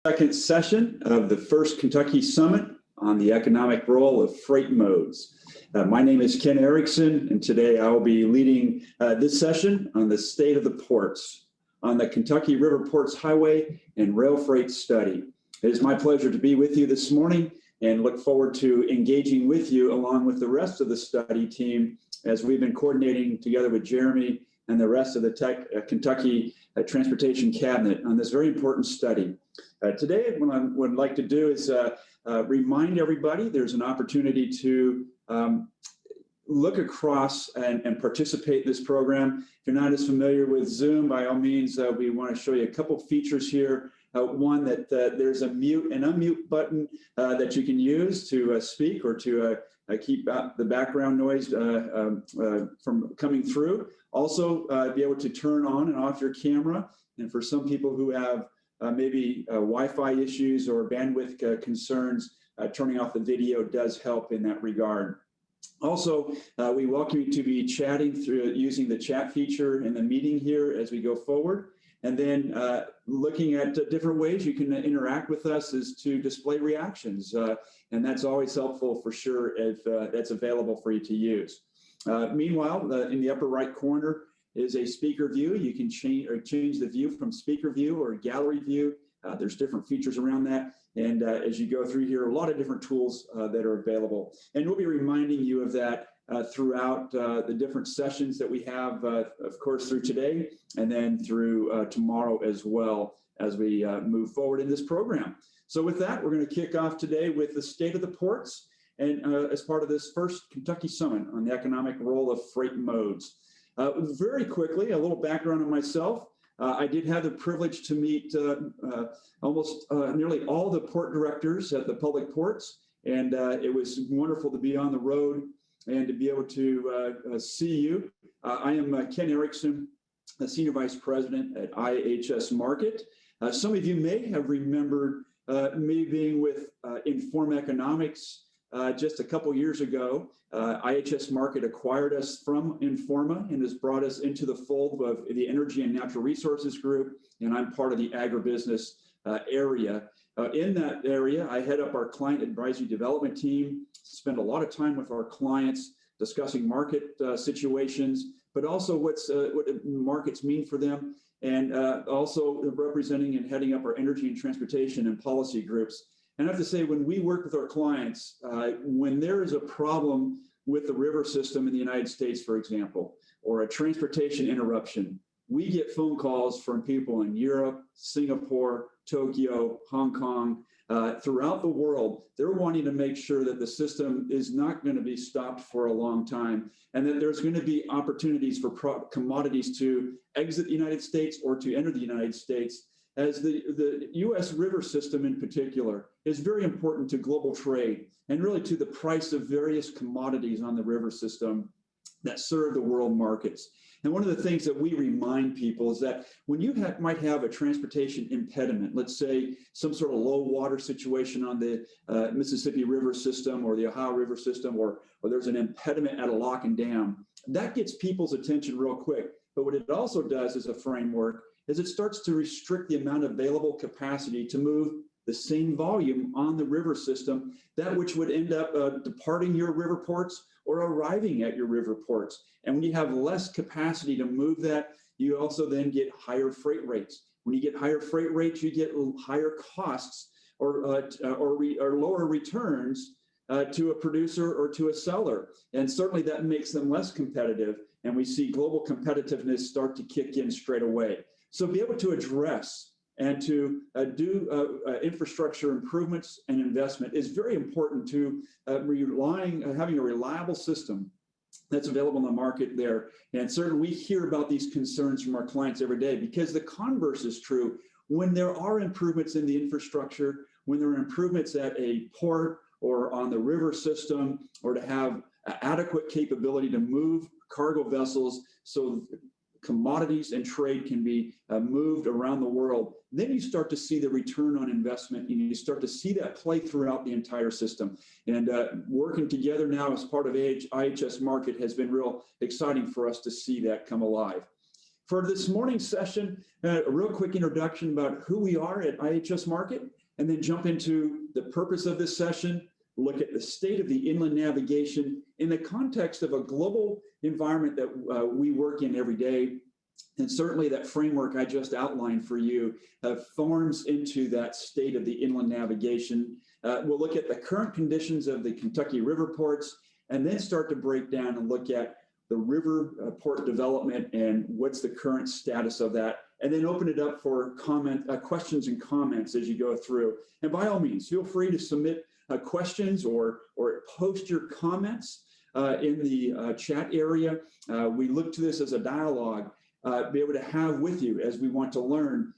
Second session of the first Kentucky Summit on the economic role of freight modes. My name is Ken Erickson, and today I will be leading this session on the state of the ports, on the Kentucky Riverports Highway and Rail Freight Study. It is my pleasure to be with you this morning and look forward to engaging with you along with the rest of the study team as we've been coordinating together with Jeremy and the rest of the Kentucky Transportation Cabinet on this very important study. Today, what I would like to do is remind everybody there's an opportunity to look across and participate in this program. If you're not as familiar with Zoom, by all means, we want to show you a couple features here. One, that there's a mute and unmute button that you can use to speak or to keep out the background noise from coming through. Also, be able to turn on and off your camera. And for some people who have maybe Wi-Fi issues or bandwidth concerns, turning off the video does help in that regard. Also, we welcome you to be chatting through using the chat feature in the meeting here as we go forward. And then looking at different ways you can interact with us is to display reactions. And that's always helpful for sure if that's available for you to use. Meanwhile, in the upper right corner is a speaker view. You can change the view from speaker view or gallery view. There's different features around that. And as you go through here, a lot of different tools that are available. And we'll be reminding you of that throughout the different sessions that we have, of course, through today and then through tomorrow as well as we move forward in this program. So with that, we're going to kick off today with the state of the ports and as part of this first Kentucky Summit on the economic role of freight modes. Very quickly, a little background on myself. I did have the privilege to meet almost nearly all the port directors at the public ports, and it was wonderful to be on the road and to be able to see you. I am Ken Erickson, the Senior Vice President at IHS Markit. Some of you may have remembered me being with Inform Economics just a couple years ago. IHS Markit acquired us from Informa and has brought us into the fold of the Energy and Natural Resources Group, and I'm part of the agribusiness area. In that area, I head up our client advisory development team, spend a lot of time with our clients discussing market situations, but also what markets mean for them, and also representing and heading up our energy and transportation and policy groups. And I have to say, when we work with our clients, when there is a problem with the river system in the United States, for example, or a transportation interruption, we get phone calls from people in Europe, Singapore, Tokyo, Hong Kong, throughout the world. They're wanting to make sure that the system is not going to be stopped for a long time and that there's going to be opportunities for commodities to exit the United States or to enter the United States, as the U.S. river system in particular is very important to global trade and really to the price of various commodities on the river system that serve the world markets. And one of the things that we remind people is that when you might have a transportation impediment, let's say some sort of low water situation on the Mississippi River system or the Ohio River system, or there's an impediment at a lock and dam, that gets people's attention real quick. But what it also does as a framework is it starts to restrict the amount of available capacity to move the same volume on the river system, that which would end up departing your river ports or arriving at your river ports. And when you have less capacity to move that, you also then get higher freight rates. When you get higher freight rates, you get higher costs or lower returns to a producer or to a seller. And certainly that makes them less competitive. And we see global competitiveness start to kick in straight away. So be able to address and to do infrastructure improvements and investment is very important to having a reliable system that's available in the market there. And certainly we hear about these concerns from our clients every day, because the converse is true. When there are improvements in the infrastructure, when there are improvements at a port or on the river system, or to have adequate capability to move cargo vessels so commodities and trade can be moved around the world, then you start to see the return on investment, and you start to see that play throughout the entire system. And working together now as part of IHS Markit has been real exciting for us to see that come alive. For this morning's session, a real quick introduction about who we are at IHS Markit, and then jump into the purpose of this session, look at the state of the inland navigation in the context of a global environment that we work in every day. And certainly that framework I just outlined for you forms into that state of the inland navigation. We'll look at the current conditions of the Kentucky Riverports, and then start to break down and look at the Riverport development and what's the current status of that, and then open it up for questions and comments as you go through. And by all means, feel free to submit questions or post your comments in the chat area. We look to this as a dialogue, be able to have with you as we want to learn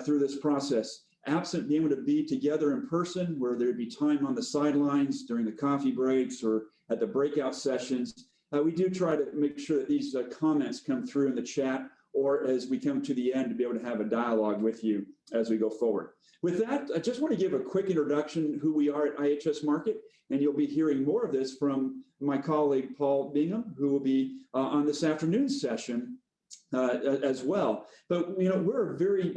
through this process. Absent being able to be together in person, where there'd be time on the sidelines during the coffee breaks or at the breakout sessions, we do try to make sure that these comments come through in the chat, or as we come to the end, to be able to have a dialogue with you as we go forward. With that, I just want to give a quick introduction who we are at IHS Markit, and you'll be hearing more of this from my colleague, Paul Bingham, who will be on this afternoon's session as well. But we're a very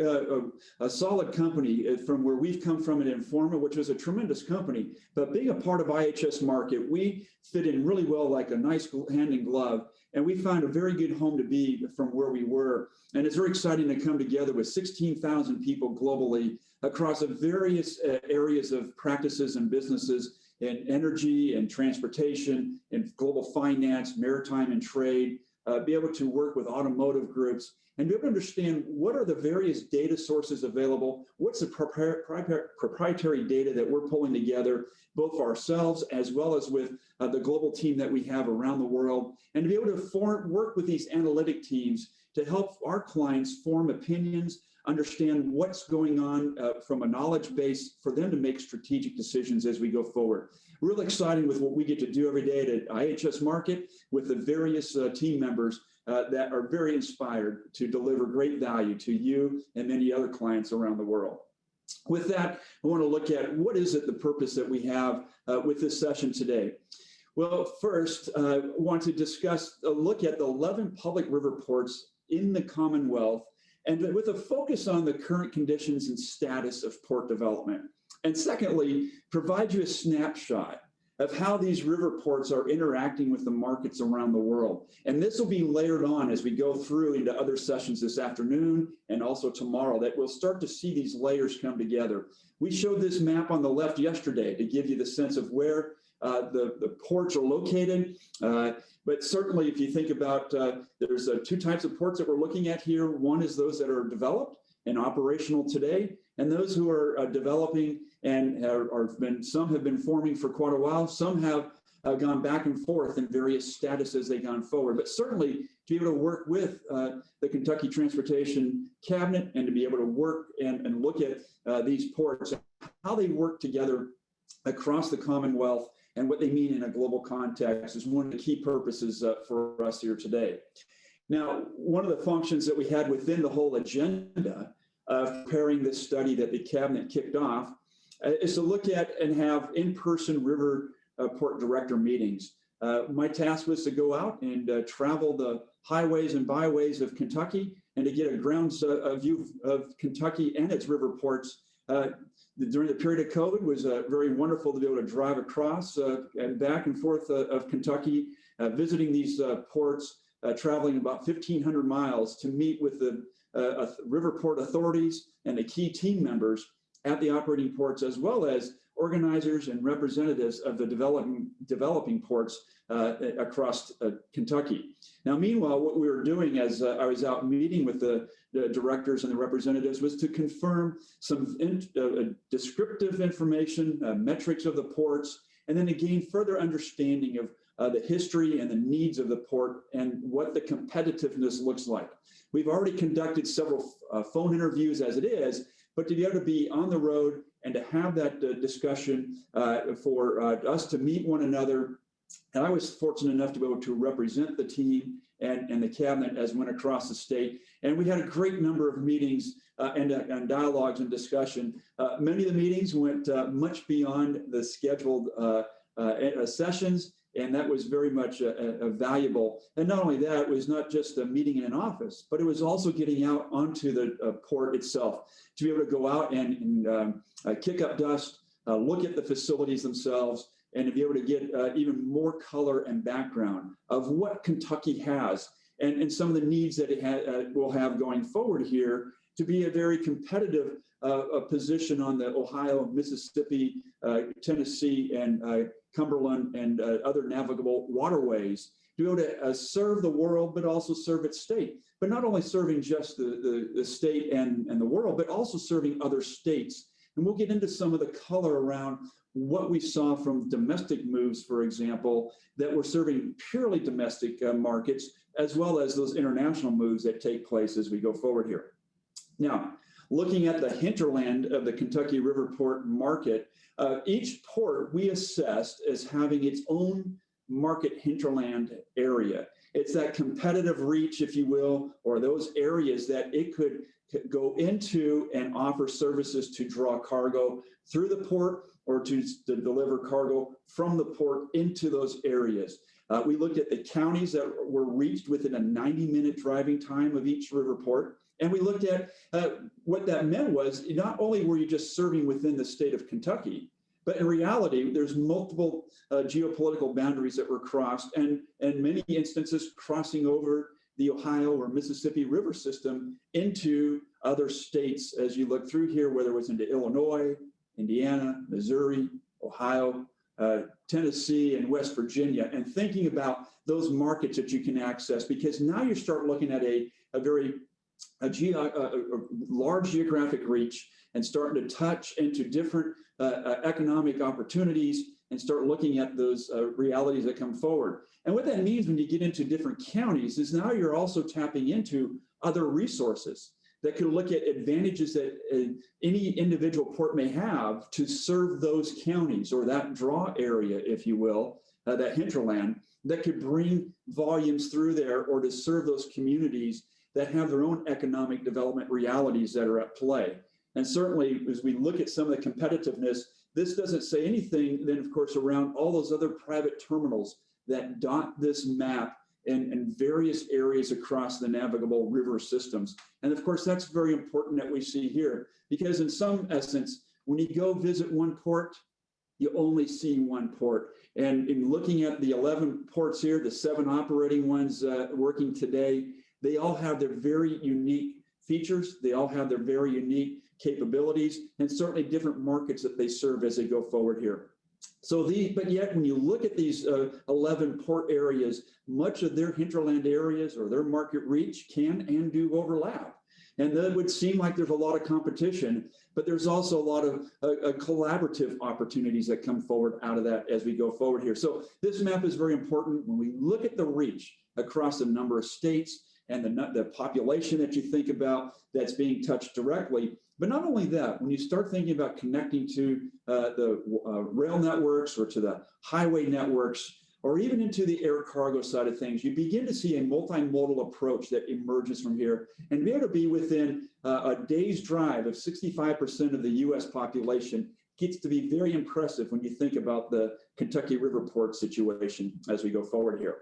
a solid company from where we've come from at Informa, which was a tremendous company. But being a part of IHS Markit, we fit in really well like a nice hand in glove, and we found a very good home to be from where we were. And it's very exciting to come together with 16,000 people globally across various areas of practices and businesses in energy and transportation, in global finance, maritime and trade. Be able to work with automotive groups and be able to understand what are the various data sources available, what's the proprietary data that we're pulling together, both for ourselves as well as with the global team that we have around the world, and to be able to work with these analytic teams to help our clients form opinions, understand what's going on from a knowledge base for them to make strategic decisions as we go forward. Really exciting with what we get to do every day at IHS Markit with the various team members that are very inspired to deliver great value to you and many other clients around the world. With that, I want to look at what is it, the purpose that we have with this session today. Well, first, I want to discuss a look at the 11 public river ports in the Commonwealth, and with a focus on the current conditions and status of port development. And secondly, provide you a snapshot of how these river ports are interacting with the markets around the world. And this will be layered on as we go through into other sessions this afternoon and also tomorrow, that we'll start to see these layers come together. We showed this map on the left yesterday to give you the sense of where the ports are located. But certainly if you think about, there's two types of ports that we're looking at here. One is those that are developed and operational today, and those who are developing and some have been forming for quite a while. Some have gone back and forth in various status as they've gone forward. But certainly to be able to work with the Kentucky Transportation Cabinet and to be able to work and look at these ports, how they work together across the Commonwealth and what they mean in a global context is one of the key purposes for us here today. Now, one of the functions that we had within the whole agenda of preparing this study that the Cabinet kicked off is to look at and have in-person river port director meetings. My task was to go out and travel the highways and byways of Kentucky and to get a ground view of Kentucky and its river ports. During the period of COVID, was very wonderful to be able to drive across and back and forth of Kentucky, visiting these ports, traveling about 1,500 miles to meet with the Riverport authorities and the key team members at the operating ports, as well as organizers and representatives of the developing ports across Kentucky. Now, meanwhile, what we were doing as I was out meeting with the directors and the representatives was to confirm some descriptive information, metrics of the ports, and then to gain further understanding of the history and the needs of the port and what the competitiveness looks like. We've already conducted several phone interviews as it is, but to be able to be on the road and to have that discussion for us to meet one another. And I was fortunate enough to be able to represent the team and the Cabinet as went across the state. And we had a great number of meetings and dialogues and discussion. Many of the meetings went much beyond the scheduled sessions. And that was very much a valuable. And not only that, it was not just a meeting in an office, but it was also getting out onto the port itself to be able to go out and kick up dust, look at the facilities themselves, and to be able to get even more color and background of what Kentucky has and some of the needs that it will have going forward here to be a very competitive position on the Ohio, Mississippi, Tennessee, and Cumberland and other navigable waterways to be able to serve the world, but also serve its state. But not only serving just the state and the world, but also serving other states. And we'll get into some of the color around what we saw from domestic moves, for example, that were serving purely domestic markets, as well as those international moves that take place as we go forward here. Now, looking at the hinterland of the Kentucky Riverport market, each port we assessed as having its own market hinterland area. It's that competitive reach, if you will, or those areas that it could go into and offer services to draw cargo through the port or to deliver cargo from the port into those areas. We looked at the counties that were reached within a 90-minute driving time of each river port. And we looked at what that meant was not only were you just serving within the state of Kentucky, but in reality, there's multiple geopolitical boundaries that were crossed, and in many instances crossing over the Ohio or Mississippi river system into other states as you look through here, whether it was into Illinois, Indiana, Missouri, Ohio, Tennessee, and West Virginia, and thinking about those markets that you can access, because now you start looking at a large geographic reach and starting to touch into different economic opportunities and start looking at those realities that come forward. And what that means when you get into different counties is now you're also tapping into other resources that could look at advantages that any individual port may have to serve those counties or that draw area, if you will, that hinterland, that could bring volumes through there or to serve those communities that have their own economic development realities that are at play. And certainly, as we look at some of the competitiveness, this doesn't say anything then, of course, around all those other private terminals that dot this map in various areas across the navigable river systems. And of course, that's very important that we see here, because in some essence, when you go visit one port, you only see one port. And in looking at the 11 ports here, the 7 operating ones working today, they all have their very unique features. They all have their very unique capabilities, and certainly different markets that they serve as they go forward here. But yet when you look at these 11 port areas, much of their hinterland areas or their market reach can and do overlap. And that would seem like there's a lot of competition, but there's also a lot of collaborative opportunities that come forward out of that as we go forward here. So this map is very important when we look at the reach across a number of states and the population that you think about that's being touched directly. But not only that, when you start thinking about connecting to the rail networks or to the highway networks, or even into the air cargo side of things, you begin to see a multimodal approach that emerges from here. And be able to be within a day's drive of 65% of the U.S. population gets to be very impressive when you think about the Kentucky Riverport situation as we go forward here.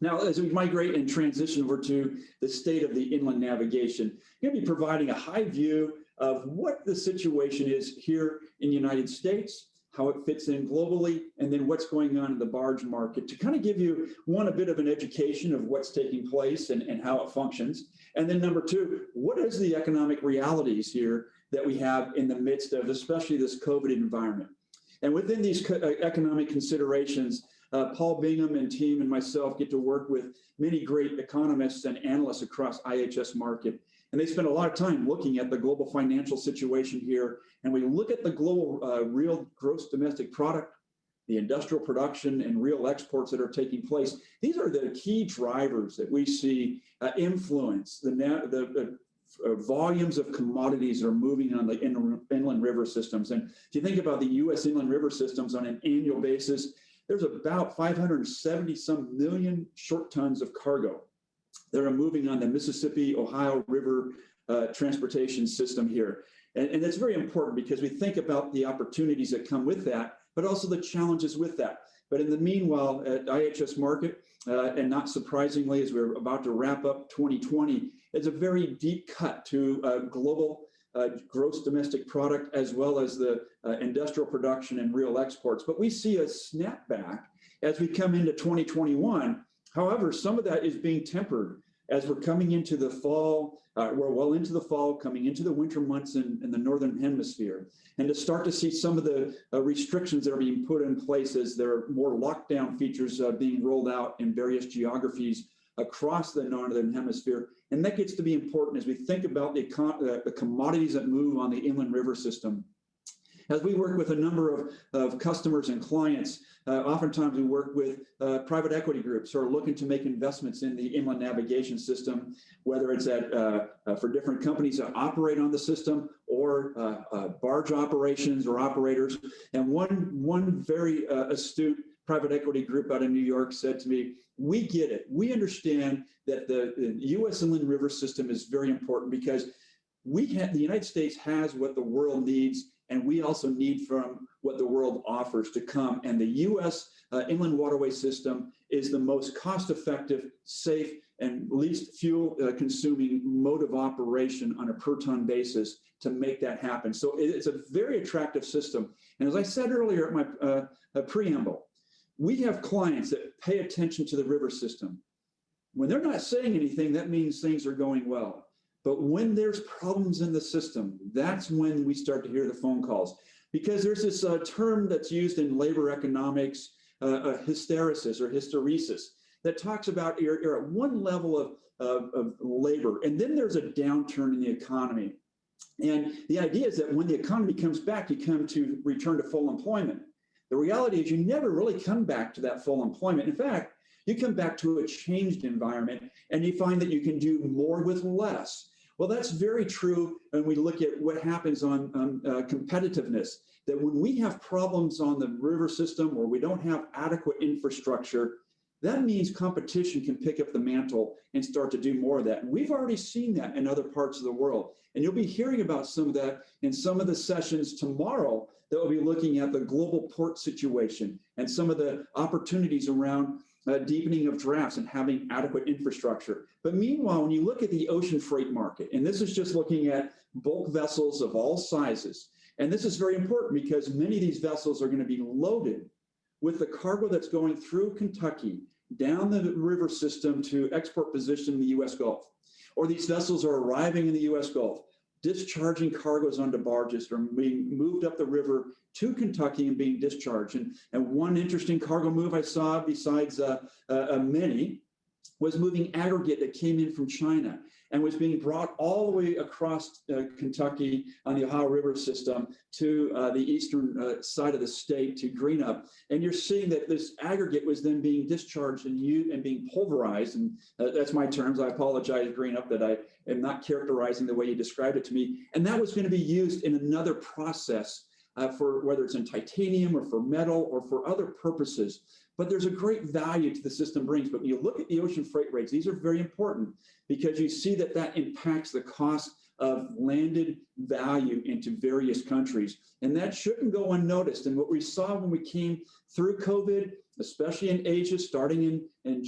Now, as we migrate and transition over to the state of the inland navigation, you're going to be providing a high view of what the situation is here in the United States, how it fits in globally, and then what's going on in the barge market to kind of give you, one, a bit of an education of what's taking place and how it functions. And then number 2, what is the economic realities here that we have in the midst of, especially this COVID environment. And within these economic considerations, Paul Bingham and team and myself get to work with many great economists and analysts across IHS Markit. And they spend a lot of time looking at the global financial situation here. And we look at the global real gross domestic product, the industrial production and real exports that are taking place. These are the key drivers that we see influence the volumes of commodities that are moving on the inland river systems. And if you think about the U.S. inland river systems on an annual basis, there's about 570 some million short tons of cargo that are moving on the Mississippi, Ohio River transportation system here. And that's very important because we think about the opportunities that come with that, but also the challenges with that. But in the meanwhile, at IHS Markit, and not surprisingly, as we're about to wrap up 2020, it's a very deep cut to global gross domestic product, as well as the industrial production and real exports. But we see a snapback as we come into 2021. However, some of that is being tempered as we're coming into the fall. We're well into the fall, coming into the winter months in the Northern Hemisphere, and to start to see some of the restrictions that are being put in place as there are more lockdown features being rolled out in various geographies across the Northern Hemisphere. And that gets to be important as we think about the commodities that move on the inland river system. As we work with a number of customers and clients, oftentimes we work with private equity groups who are looking to make investments in the inland navigation system, whether it's for different companies that operate on the system or barge operations or operators. And one very astute private equity group out of New York said to me, "We get it. We understand that the U.S. inland river system is very important because the United States has what the world needs, and we also need from what the world offers to come. And the U.S. Inland waterway system is the most cost-effective, safe, and least fuel-consuming mode of operation on a per-ton basis to make that happen." So it's a very attractive system. And as I said earlier at my preamble, we have clients that pay attention to the river system. When they're not saying anything, that means things are going well. But when there's problems in the system, that's when we start to hear the phone calls. Because there's this term that's used in labor economics, hysteresis or hysteresis, that talks about you're at one level of labor, and then there's a downturn in the economy. And the idea is that when the economy comes back, you come to return to full employment. The reality is you never really come back to that full employment. In fact, you come back to a changed environment and you find that you can do more with less. Well, that's very true when we look at what happens on competitiveness, that when we have problems on the river system or we don't have adequate infrastructure, that means competition can pick up the mantle and start to do more of that. And we've already seen that in other parts of the world. And you'll be hearing about some of that in some of the sessions tomorrow that will be looking at the global port situation and some of the opportunities around deepening of drafts and having adequate infrastructure. But meanwhile, when you look at the ocean freight market, and this is just looking at bulk vessels of all sizes, and this is very important because many of these vessels are going to be loaded with the cargo that's going through Kentucky down the river system to export position in the U.S. Gulf. Or these vessels are arriving in the U.S. Gulf, discharging cargoes onto barges or being moved up the river to Kentucky and being discharged. And one interesting cargo move I saw, besides many, was moving aggregate that came in from China and was being brought all the way across Kentucky on the Ohio River system to the eastern side of the state to Greenup. And you're seeing that this aggregate was then being discharged and being pulverized. And that's my terms. I apologize, Greenup, that I am not characterizing the way you described it to me. And that was going to be used in another process for whether it's in titanium or for metal or for other purposes. But there's a great value to the system brings. But when you look at the ocean freight rates, these are very important because you see that that impacts the cost of landed value into various countries. And that shouldn't go unnoticed. And what we saw when we came through COVID, especially in Asia, starting in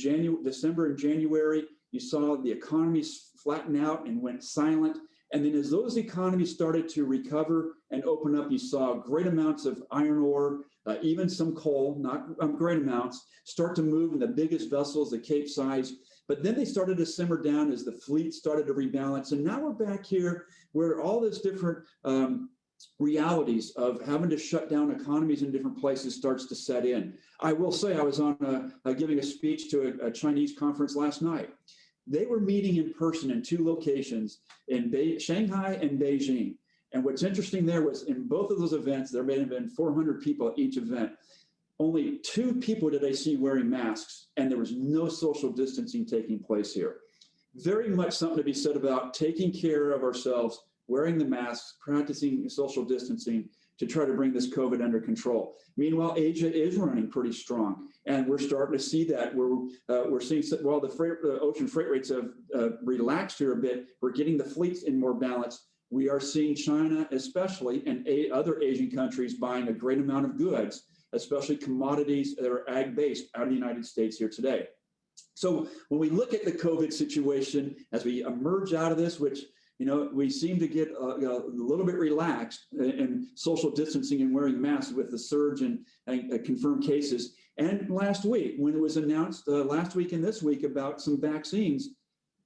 December and January, you saw the economies flatten out and went silent. And then as those economies started to recover and open up, you saw great amounts of iron ore, even some coal, not great amounts, start to move in the biggest vessels, the Capesize. But then they started to simmer down as the fleet started to rebalance. And now we're back here where all these different realities of having to shut down economies in different places starts to set in. I will say I was on giving a speech to a Chinese conference last night. They were meeting in person in two locations, in Shanghai and Beijing. And what's interesting there was in both of those events, there may have been 400 people at each event. Only 2 people did I see wearing masks, and there was no social distancing taking place here. Very much something to be said about taking care of ourselves, wearing the masks, practicing social distancing to try to bring this COVID under control. Meanwhile, Asia is running pretty strong, and we're starting to see that. We're seeing, while the ocean freight rates have relaxed here a bit, we're getting the fleets in more balance. We are seeing China especially and other Asian countries buying a great amount of goods especially commodities that are ag-based out of the United States here today. So when we look at the COVID situation, as we emerge out of this, which we seem to get a little bit relaxed in social distancing and wearing masks with the surge and confirmed cases. And last week, when it was announced last week and this week about some vaccines,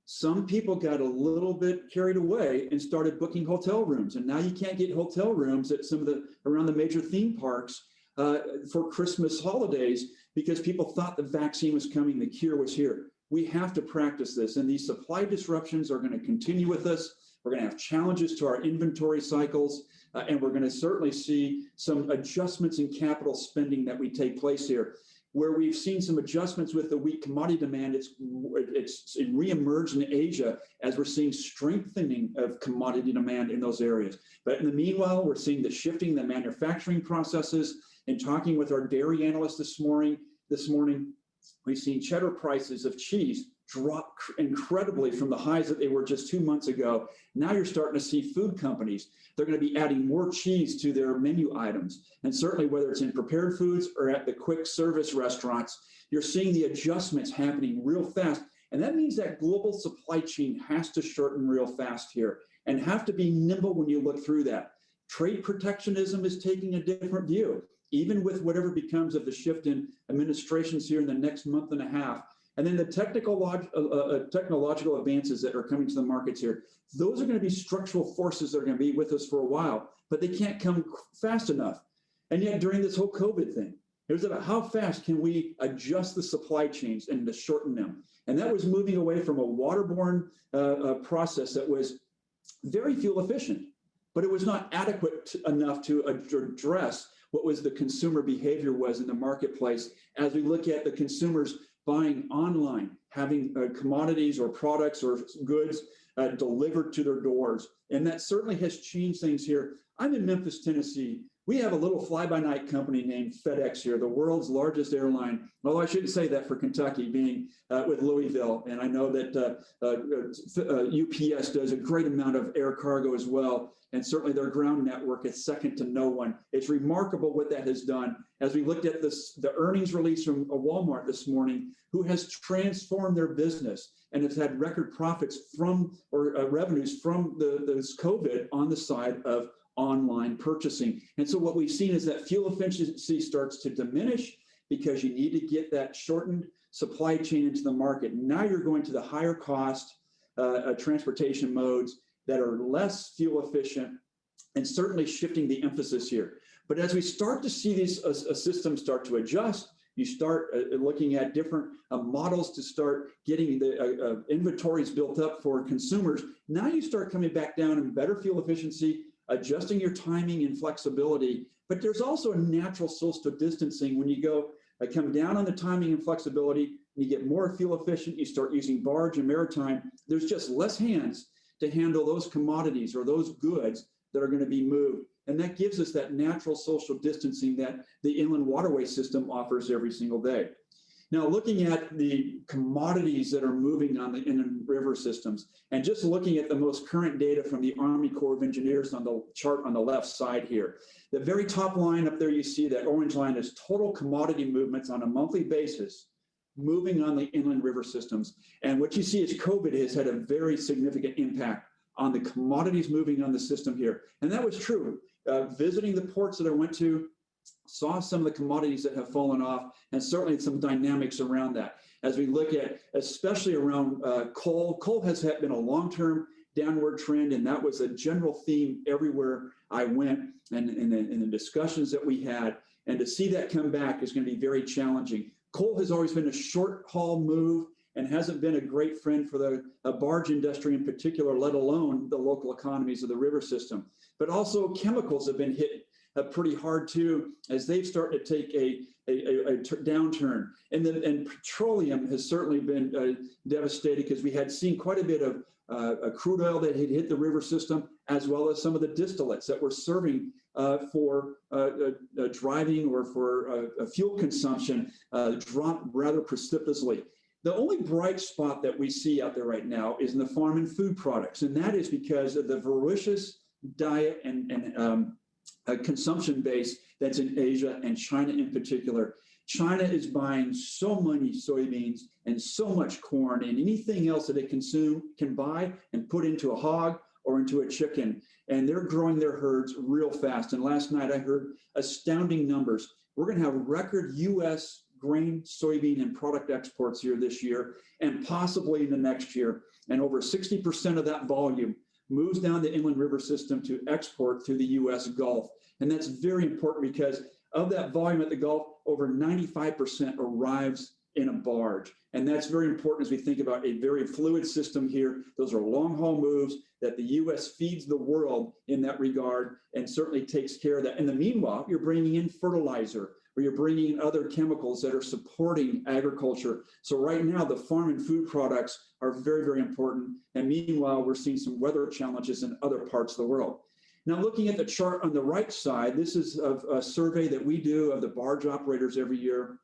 some people got a little bit carried away and started booking hotel rooms. And now you can't get hotel rooms at some of around the major theme parks for Christmas holidays because people thought the vaccine was coming, the cure was here. We have to practice this, and these supply disruptions are going to continue with us. We're going to have challenges to our inventory cycles, and we're going to certainly see some adjustments in capital spending that we take place here. Where we've seen some adjustments with the weak commodity demand, it's reemerged in Asia as we're seeing strengthening of commodity demand in those areas. But in the meanwhile, we're seeing the shifting the manufacturing processes. And talking with our dairy analyst this morning, we've seen cheddar prices of cheese drop incredibly from the highs that they were just 2 months ago. Now you're starting to see food companies, they're going to be adding more cheese to their menu items. And certainly whether it's in prepared foods or at the quick service restaurants, you're seeing the adjustments happening real fast. And that means that global supply chain has to shorten real fast here and have to be nimble when you look through that. Trade protectionism is taking a different view, even with whatever becomes of the shift in administrations here in the next month and a half. And then the technological advances that are coming to the markets here, those are going to be structural forces that are going to be with us for a while, but they can't come fast enough. And yet during this whole COVID thing, it was about how fast can we adjust the supply chains and to shorten them. And that was moving away from a waterborne process that was very fuel efficient, but it was not adequate enough to address what was the consumer behavior was in the marketplace as we look at the consumers buying online, having commodities or products or goods delivered to their doors. And that certainly has changed things here. I'm in Memphis, Tennessee. We have a little fly-by-night company named FedEx here, the world's largest airline. Although I shouldn't say that for Kentucky, being with Louisville. And I know that UPS does a great amount of air cargo as well. And certainly their ground network is second to no one. It's remarkable what that has done. As we looked at the earnings release from Walmart this morning, who has transformed their business and has had record profits from or revenues from this COVID on the side of online purchasing. And so what we've seen is that fuel efficiency starts to diminish because you need to get that shortened supply chain into the market. Now you're going to the higher cost transportation modes that are less fuel efficient and certainly shifting the emphasis here. But as we start to see these systems start to adjust, you start looking at different models to start getting the inventories built up for consumers. Now you start coming back down in better fuel efficiency, adjusting your timing and flexibility. But there's also a natural social distancing when you come down on the timing and flexibility, and you get more fuel efficient, you start using barge and maritime. There's just less hands to handle those commodities or those goods that are going to be moved. And that gives us that natural social distancing that the inland waterway system offers every single day. Now, looking at the commodities that are moving on the inland river systems, and just looking at the most current data from the Army Corps of Engineers on the chart on the left side here, the very top line up there, you see that orange line is total commodity movements on a monthly basis moving on the inland river systems. And what you see is COVID has had a very significant impact on the commodities moving on the system here. And that was true. Visiting the ports that I went to, saw some of the commodities that have fallen off, and certainly some dynamics around that. As we look at, especially around coal has been a long-term downward trend, and that was a general theme everywhere I went and in the discussions that we had. And to see that come back is going to be very challenging. Coal has always been a short haul move and hasn't been a great friend for the barge industry in particular, let alone the local economies of the river system. But also chemicals have been hit pretty hard too, as they've started to take a downturn. And petroleum has certainly been devastated because we had seen quite a bit of crude oil that had hit the river system, as well as some of the distillates that were serving for driving or for fuel consumption dropped rather precipitously. The only bright spot that we see out there right now is in the farm and food products, and that is because of the voracious diet and consumption base that's in Asia and China in particular. China is buying so many soybeans and so much corn and anything else that it can buy and put into a hog or into a chicken. And they're growing their herds real fast. And last night I heard astounding numbers. We're going to have record U.S. grain, soybean, and product exports here this year and possibly in the next year. And over 60% of that volume moves down the inland river system to export through the U.S. Gulf. And that's very important because of that volume at the Gulf, over 95% arrives in a barge. And that's very important as we think about a very fluid system here. Those are long haul moves that the U.S. feeds the world in that regard and certainly takes care of that. In the meanwhile, you're bringing in fertilizer or you're bringing in other chemicals that are supporting agriculture. So right now, the farm and food products are very, very important. And meanwhile, we're seeing some weather challenges in other parts of the world. Now, looking at the chart on the right side, this is a survey that we do of the barge operators every year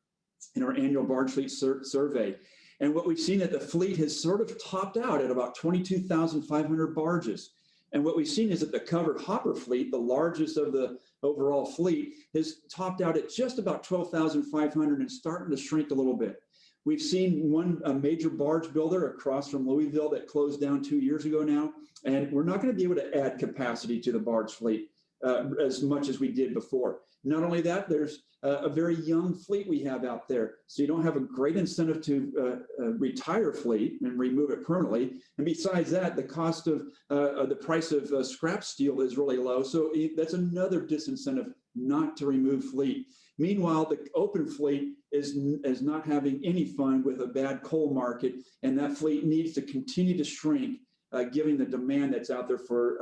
in our annual barge fleet survey. And what we've seen that the fleet has sort of topped out at about 22,500 barges. And what we've seen is that the covered hopper fleet, the largest of the overall fleet, has topped out at just about 12,500 and starting to shrink a little bit. We've seen a major barge builder across from Louisville that closed down 2 years ago now, and we're not going to be able to add capacity to the barge fleet as much as we did before. Not only that, there's a very young fleet we have out there, so you don't have a great incentive to retire fleet and remove it permanently. And besides that, the cost of the price of scrap steel is really low, so that's another disincentive not to remove fleet. Meanwhile, the open fleet is not having any fun with a bad coal market, and that fleet needs to continue to shrink, given the demand that's out there for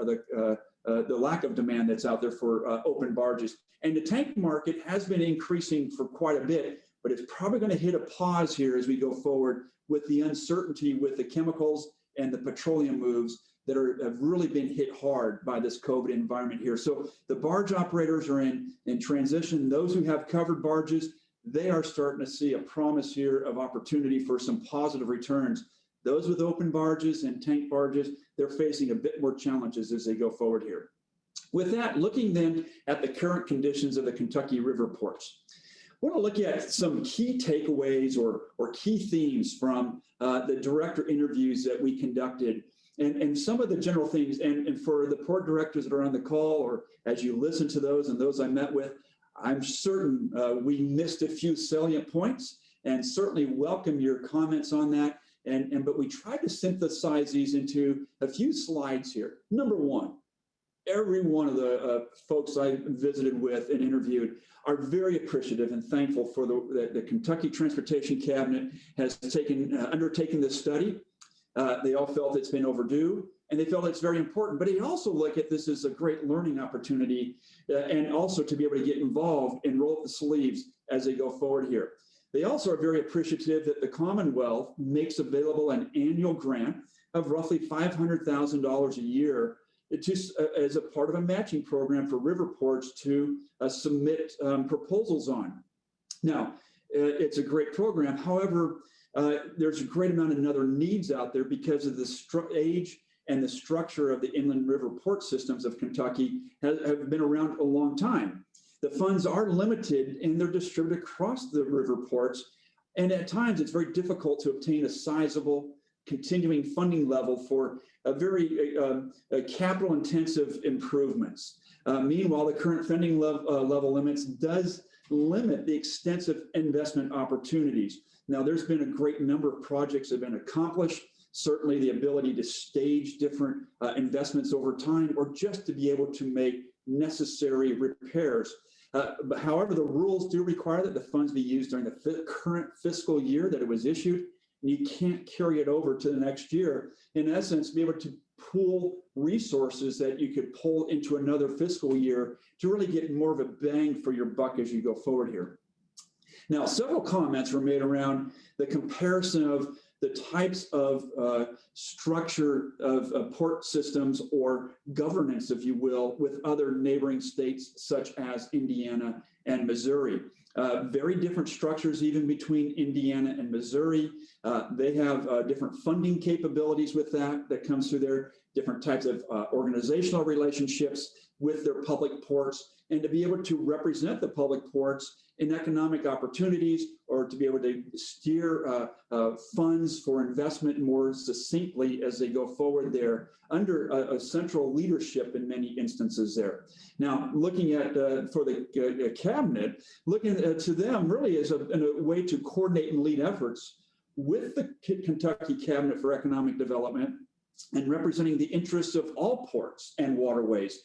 the lack of demand that's out there for open barges. And the tank market has been increasing for quite a bit, but it's probably going to hit a pause here as we go forward with the uncertainty with the chemicals and the petroleum moves that have really been hit hard by this COVID environment here. So the barge operators are in transition. Those who have covered barges, they are starting to see a promise here of opportunity for some positive returns. Those with open barges and tank barges, they're facing a bit more challenges as they go forward here. With that, looking then at the current conditions of the Kentucky Riverports, I want to look at some key takeaways or key themes from the director interviews that we conducted and some of the general things. And for the port directors that are on the call, or as you listen to those and those I met with, I'm certain we missed a few salient points and certainly welcome your comments on that. But we tried to synthesize these into a few slides here. Number one, every one of the folks I visited with and interviewed are very appreciative and thankful for the Kentucky Transportation Cabinet has undertaken this study. They all felt it's been overdue, and they felt it's very important. But they also look at this as a great learning opportunity and also to be able to get involved and roll up the sleeves as they go forward here. They also are very appreciative that the Commonwealth makes available an annual grant of roughly $500,000 a year as a part of a matching program for Riverports to submit proposals on. Now, it's a great program. However, there's a great amount of other needs out there because of the age and the structure of the inland river port systems of Kentucky have been around a long time. The funds are limited and they're distributed across the river ports. And at times it's very difficult to obtain a sizable continuing funding level for a very capital intensive improvements. Meanwhile, the current funding level limits does limit the extensive investment opportunities. Now, there's been a great number of projects that have been accomplished, certainly the ability to stage different investments over time or just to be able to make necessary repairs. But however, the rules do require that the funds be used during the current fiscal year that it was issued, and you can't carry it over to the next year. In essence, be able to pool resources that you could pull into another fiscal year to really get more of a bang for your buck as you go forward here. Now, several comments were made around the comparison of the types of structure of port systems or governance, if you will, with other neighboring states such as Indiana and Missouri. Very different structures even between Indiana and Missouri. They have different funding capabilities with that comes through their different types of organizational relationships. with their public ports and to be able to represent the public ports in economic opportunities, or to be able to steer funds for investment more succinctly as they go forward there under a central leadership in many instances there. Now, looking at for the cabinet, looking to them really as a way to coordinate and lead efforts with the Kentucky Cabinet for Economic Development and representing the interests of all ports and waterways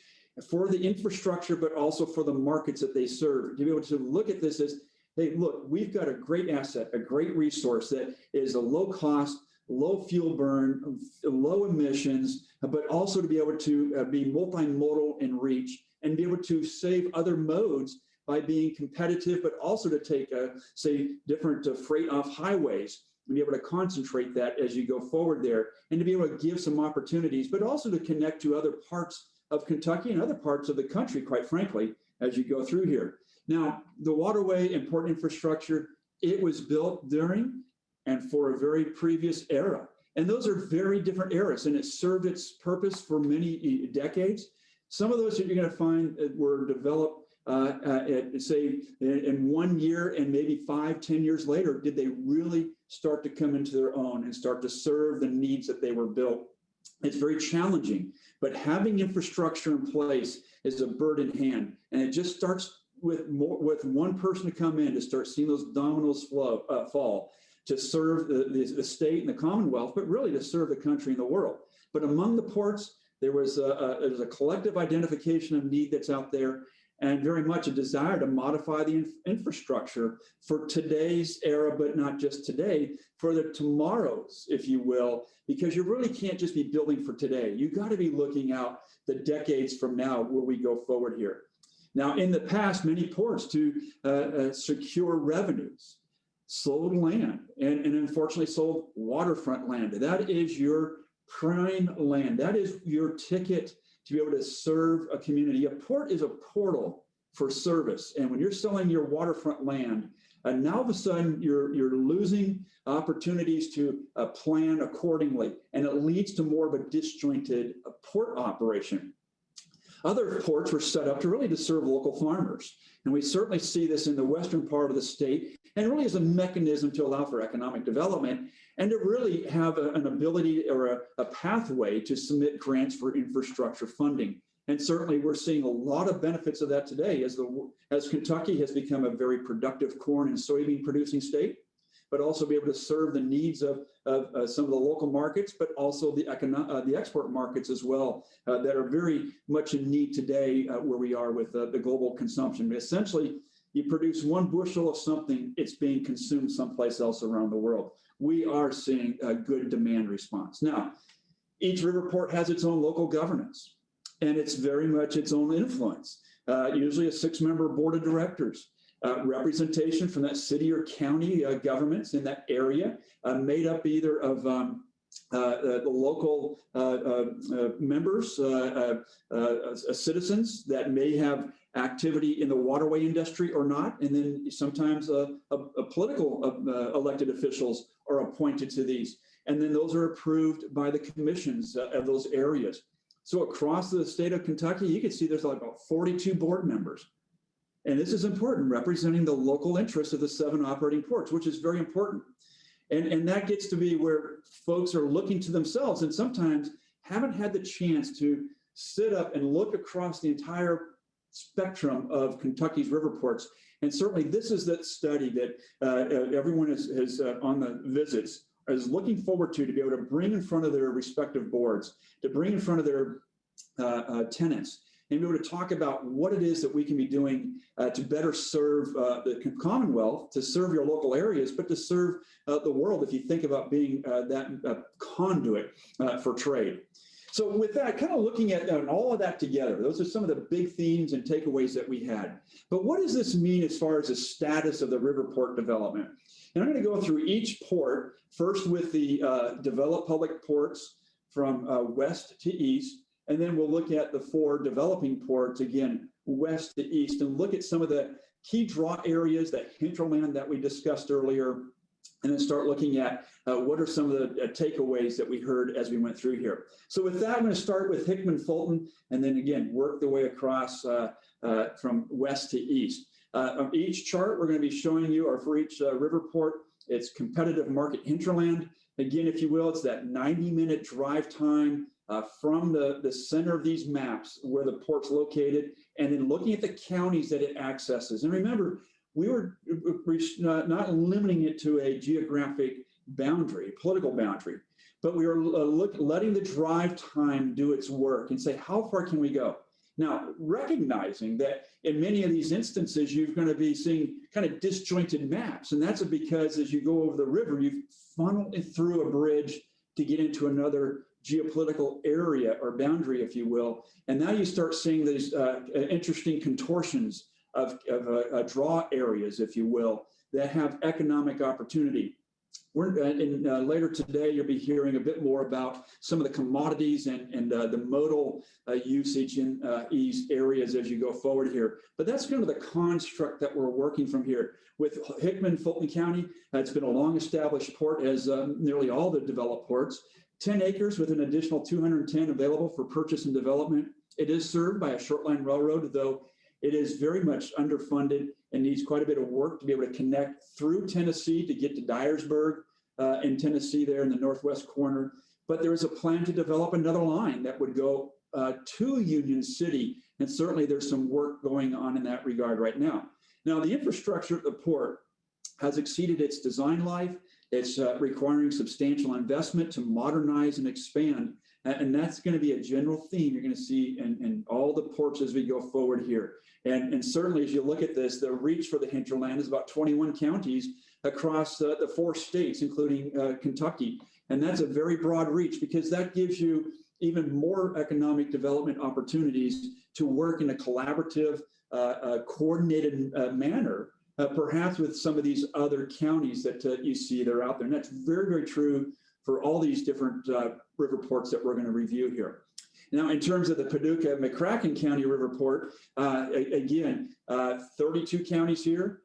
for the infrastructure, but also for the markets that they serve, to be able to look at this as, hey, look, we've got a great asset, a great resource that is a low cost, low fuel burn, low emissions, but also to be able to be multimodal in reach and be able to save other modes by being competitive, but also to take, say, different freight off highways and be able to concentrate that as you go forward there, and to be able to give some opportunities, but also to connect to other parts of Kentucky and other parts of the country, quite frankly, as you go through here. Now, the waterway and port infrastructure, it was built during and for a very previous era. And those are very different eras, and it served its purpose for many decades. Some of those that you're going to find were developed, say, in 1 year, and maybe 5-10 years later, did they really start to come into their own and start to serve the needs that they were built. It's very challenging, but having infrastructure in place is a bird in hand, and it just starts with one person to come in to start seeing those dominoes fall to serve the state and the Commonwealth, but really to serve the country and the world. But among the ports, there's a collective identification of need that's out there, and very much a desire to modify the infrastructure for today's era, but not just today, for the tomorrows, if you will, because you really can't just be building for today. You got to be looking out the decades from now where we go forward here. Now, in the past, many ports to secure revenues sold land and unfortunately sold waterfront land. That is your prime land. That is your ticket to be able to serve a community. A port is a portal for service. And when you're selling your waterfront land, now all of a sudden you're losing opportunities to plan accordingly, and it leads to more of a disjointed port operation. Other ports were set up to really to serve local farmers. And we certainly see this in the western part of the state, and really as a mechanism to allow for economic development and to really have an ability or a pathway to submit grants for infrastructure funding. And certainly we're seeing a lot of benefits of that today as Kentucky has become a very productive corn and soybean producing state, but also be able to serve the needs of some of the local markets, but also the export markets as well, that are very much in need today where we are with the global consumption. Essentially, you produce one bushel of something, it's being consumed someplace else around the world. We are seeing a good demand response. Now, each riverport has its own local governance, and it's very much its own influence. Usually a 6-member board of directors. Representation from that city or county governments in that area, made up either of the local members, citizens that may have activity in the waterway industry or not, and then sometimes a political elected officials are appointed to these, and then those are approved by the commissions of those areas. So across the state of Kentucky, you can see there's like about 42 board members. And this is important, representing the local interests of the 7 operating ports, which is very important. And that gets to be where folks are looking to themselves and sometimes haven't had the chance to sit up and look across the entire spectrum of Kentucky's riverports. And certainly this is that study that everyone is on the visits is looking forward to be able to bring in front of their respective boards, to bring in front of their tenants, and be able to talk about what it is that we can be doing to better serve the Commonwealth, to serve your local areas, but to serve the world if you think about being that conduit for trade. So with that, kind of looking at all of that together, those are some of the big themes and takeaways that we had. But what does this mean as far as the status of the riverport development? And I'm going to go through each port, first with the developed public ports from west to east, and then we'll look at the 4 developing ports, again, west to east, and look at some of the key draw areas, that hinterland that we discussed earlier, and then start looking at what are some of the takeaways that we heard as we went through here. So with that, I'm going to start with Hickman-Fulton, and then again, work the way across from west to east. On each chart, we're going to be showing you, or for each Riverport, it's competitive market hinterland. Again, if you will, it's that 90-minute drive time from the center of these maps where the port's located, and then looking at the counties that it accesses. And remember, we were not limiting it to a geographic boundary, political boundary, but we were letting the drive time do its work and say, how far can we go? Now, recognizing that in many of these instances, you're going to be seeing kind of disjointed maps. And that's because as you go over the river, you funnel it through a bridge to get into another geopolitical area or boundary, if you will. And now you start seeing these interesting contortions of draw areas, if you will, that have economic opportunity. Later today, you'll be hearing a bit more about some of the commodities and the modal usage in these areas as you go forward here. But that's kind of the construct that we're working from here. With Hickman-Fulton County, it's been a long-established port, as nearly all the developed ports. 10 acres with an additional 210 available for purchase and development. It is served by a short line railroad, though it is very much underfunded and needs quite a bit of work to be able to connect through Tennessee to get to Dyersburg in Tennessee there in the northwest corner. But there is a plan to develop another line that would go to Union City. And certainly there's some work going on in that regard right now. Now, the infrastructure at the port has exceeded its design life. It's requiring substantial investment to modernize and expand. And that's going to be a general theme you're going to see in all the ports as we go forward here. And certainly as you look at this, the reach for the hinterland is about 21 counties across the 4 states, including Kentucky. And that's a very broad reach because that gives you even more economic development opportunities to work in a collaborative, coordinated manner, perhaps with some of these other counties that you see that are out there. And that's very, very true for all these different river ports that we're going to review here. Now, in terms of the Paducah-McCracken County Riverport, again, 32 counties here,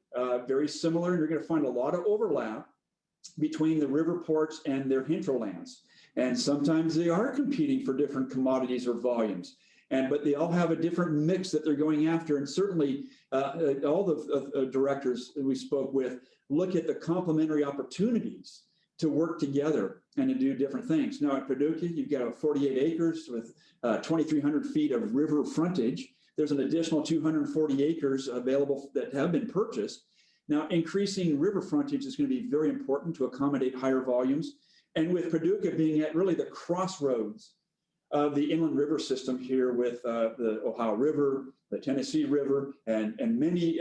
very similar. You're going to find a lot of overlap between the Riverports and their hinterlands. And sometimes they are competing for different commodities or volumes. But they all have a different mix that they're going after. And certainly all the directors that we spoke with look at the complementary opportunities to work together and to do different things. Now at Paducah, you've got 48 acres with 2,300 feet of river frontage. There's an additional 240 acres available that have been purchased. Now, increasing river frontage is going to be very important to accommodate higher volumes. And with Paducah being at really the crossroads of the inland river system here with the Ohio River, the Tennessee River, and many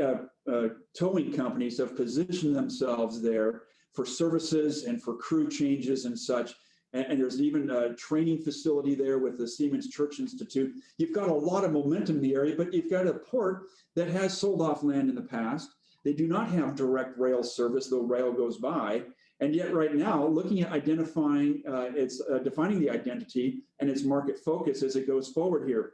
towing companies have positioned themselves there for services and for crew changes and such. And there's even a training facility there with the Siemens Church Institute. You've got a lot of momentum in the area, but you've got a port that has sold off land in the past. They do not have direct rail service, though rail goes by. And yet right now, looking at identifying, defining the identity and its market focus as it goes forward here.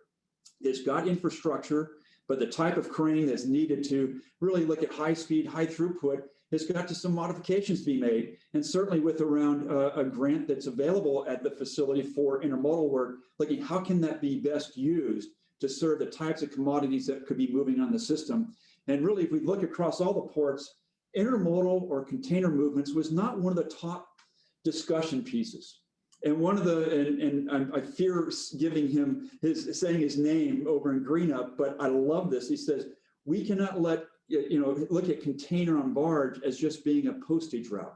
It's got infrastructure, but the type of crane that's needed to really look at high speed, high throughput has got to some modifications to be made. And certainly with around a grant that's available at the facility for intermodal work, looking how can that be best used to serve the types of commodities that could be moving on the system. And really, if we look across all the ports, intermodal or container movements was not one of the top discussion pieces. And one of the, I fear giving him saying his name over in Greenup, but I love this. He says, we cannot look at container on barge as just being a postage route.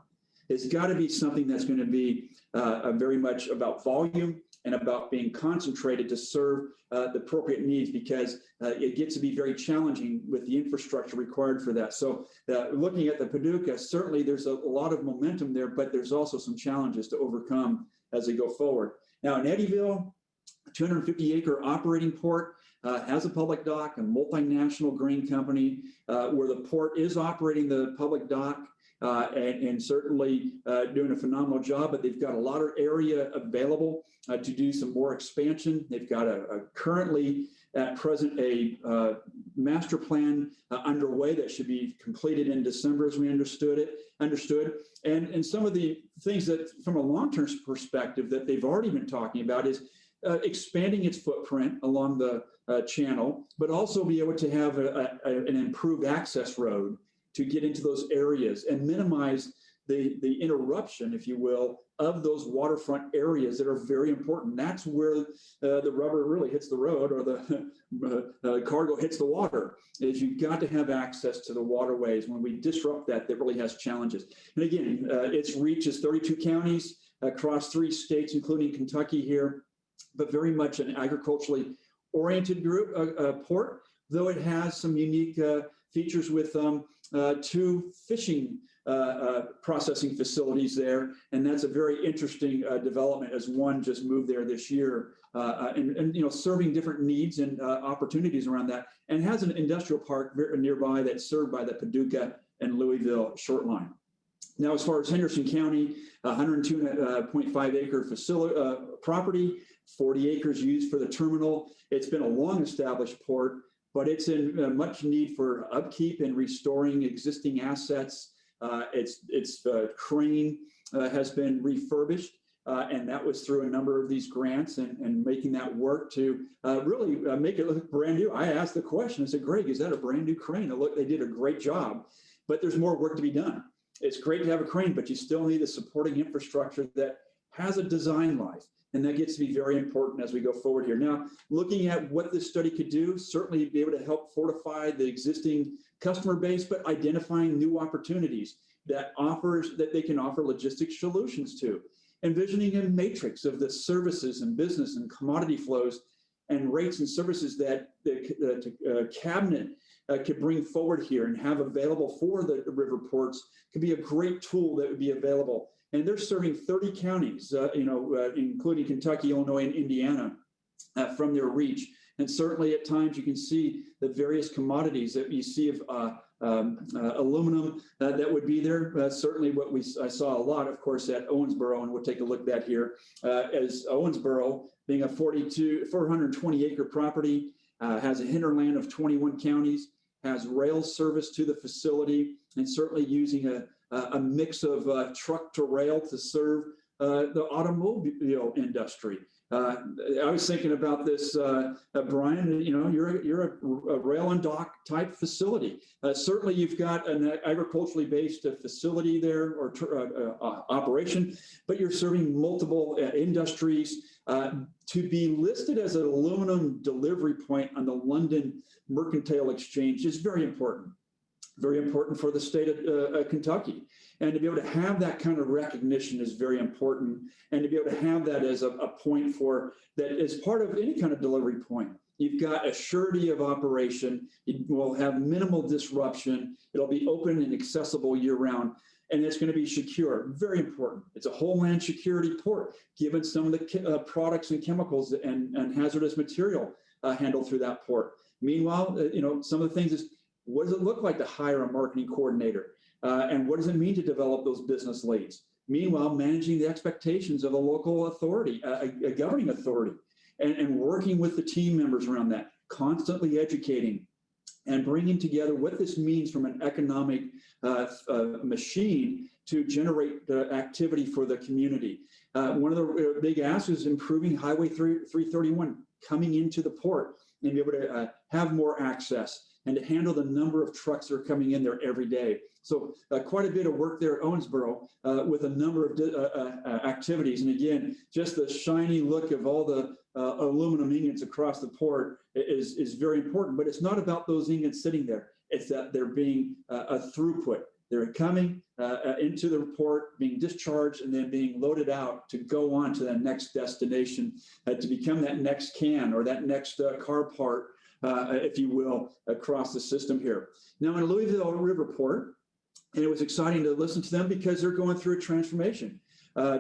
It's got to be something that's going to be very much about volume and about being concentrated to serve the appropriate needs, because it gets to be very challenging with the infrastructure required for that. So looking at the Paducah, certainly there's a lot of momentum there, but there's also some challenges to overcome as they go forward. Now in Eddyville, a 250-acre operating port, has a public dock, a multinational grain company, where the port is operating the public dock and certainly doing a phenomenal job, but they've got a lot of area available to do some more expansion. They've got currently at present a master plan underway that should be completed in December, as we understood. And some of the things that, from a long-term perspective, that they've already been talking about is expanding its footprint along the channel, but also be able to have an improved access road to get into those areas and minimize the interruption, if you will, of those waterfront areas that are very important. That's where the rubber really hits the road, or the cargo hits the water, is you've got to have access to the waterways. When we disrupt that, that really has challenges. And again, its reach is 32 counties across 3 states, including Kentucky here, but very much an agriculturally oriented port, though it has some unique features with 2 fishing processing facilities there, and that's a very interesting development, as one just moved there this year, and serving different needs and opportunities around that, and has an industrial park nearby that's served by the Paducah and Louisville short line. Now, as far as Henderson County, 102.5 acre facility property, 40 acres used for the terminal. It's been a long established port, but it's in much need for upkeep and restoring existing assets. Its crane has been refurbished, and that was through a number of these grants, and making that work to really make it look brand new. I asked the question, I said, Greg, is that a brand new crane? And look, they did a great job, but there's more work to be done. It's great to have a crane, but you still need a supporting infrastructure that has a design life. And that gets to be very important as we go forward here. Now, looking at what this study could do, certainly be able to help fortify the existing customer base, but identifying new opportunities that they can offer logistics solutions to. Envisioning a matrix of the services and business and commodity flows and rates and services that the cabinet could bring forward here and have available for the Riverports could be a great tool that would be available. And they're serving 30 counties, including Kentucky, Illinois, and Indiana from their reach. And certainly at times you can see the various commodities that you see of aluminum that would be there. Certainly I saw a lot, of course, at Owensboro, and we'll take a look at that here. As Owensboro, being a 420 acre property, has a hinterland of 21 counties, has rail service to the facility, and certainly using a mix of truck to rail to serve the automobile industry. I was thinking about this, Brian. You're a rail and dock type facility. Certainly, you've got an agriculturally based facility there, or operation, but you're serving multiple industries. To be listed as an aluminum delivery point on the London Mercantile Exchange is very important. Very important for the state of Kentucky. And to be able to have that kind of recognition is very important. And to be able to have that as a point that is part of any kind of delivery point. You've got a surety of operation. It will have minimal disruption. It'll be open and accessible year round. And it's going to be secure. Very important. It's a homeland security port, given some of the products and chemicals and hazardous material handled through that port. Meanwhile, some of the things is, what does it look like to hire a marketing coordinator? And what does it mean to develop those business leads? Meanwhile, managing the expectations of a local authority, a governing authority, and working with the team members around that, constantly educating and bringing together what this means from an economic machine to generate activity for the community. One of the big asks is improving Highway 331 coming into the port and be able to have more access and to handle the number of trucks that are coming in there every day. So quite a bit of work there at Owensboro with a number of activities. And again, just the shiny look of all the aluminum ingots across the port is very important. But it's not about those ingots sitting there. It's that they're being a throughput. They're coming into the port, being discharged, and then being loaded out to go on to that next destination, to become that next can or that next car part, if you will, across the system here. Now in Louisville Riverport, and it was exciting to listen to them because they're going through a transformation,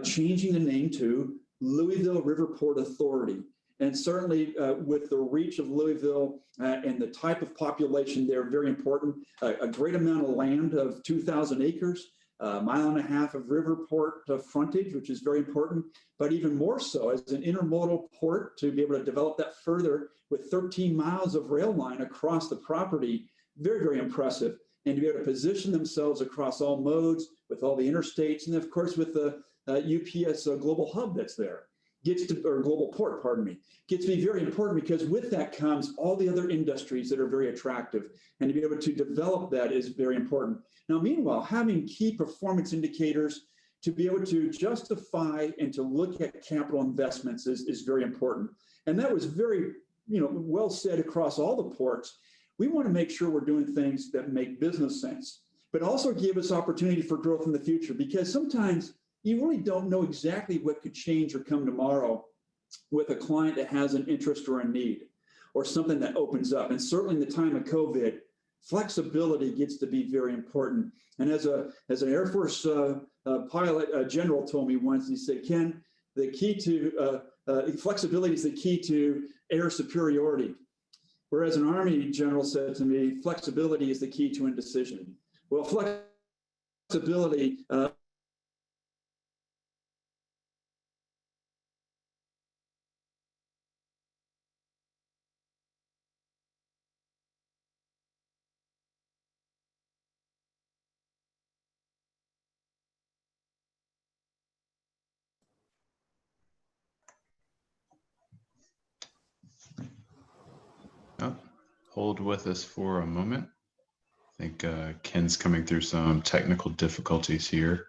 changing the name to Louisville Riverport Authority. And certainly with the reach of Louisville and the type of population there, very important. A great amount of land of 2,000 acres, 1.5 of Riverport frontage, which is very important, but even more so as an intermodal port to be able to develop that further with 13 miles of rail line across the property. Very, very impressive. And to be able to position themselves across all modes with all the interstates, and of course with the UPS global hub that's there, or global port, pardon me, gets to be very important because with that comes all the other industries that are very attractive. And to be able to develop that is very important. Now, meanwhile, having key performance indicators to be able to justify and to look at capital investments is very important. And that was very, well said across all the ports. We want to make sure we're doing things that make business sense, but also give us opportunity for growth in the future, because sometimes you really don't know exactly what could change or come tomorrow with a client that has an interest or a need or something that opens up. And certainly in the time of COVID, flexibility gets to be very important. And as an Air Force pilot general told me once, he said, Ken, the key to flexibility is the key to air superiority. Whereas an Army general said to me, flexibility is the key to indecision. Well, flexibility Hold with us for a moment. I think Ken's coming through some technical difficulties here.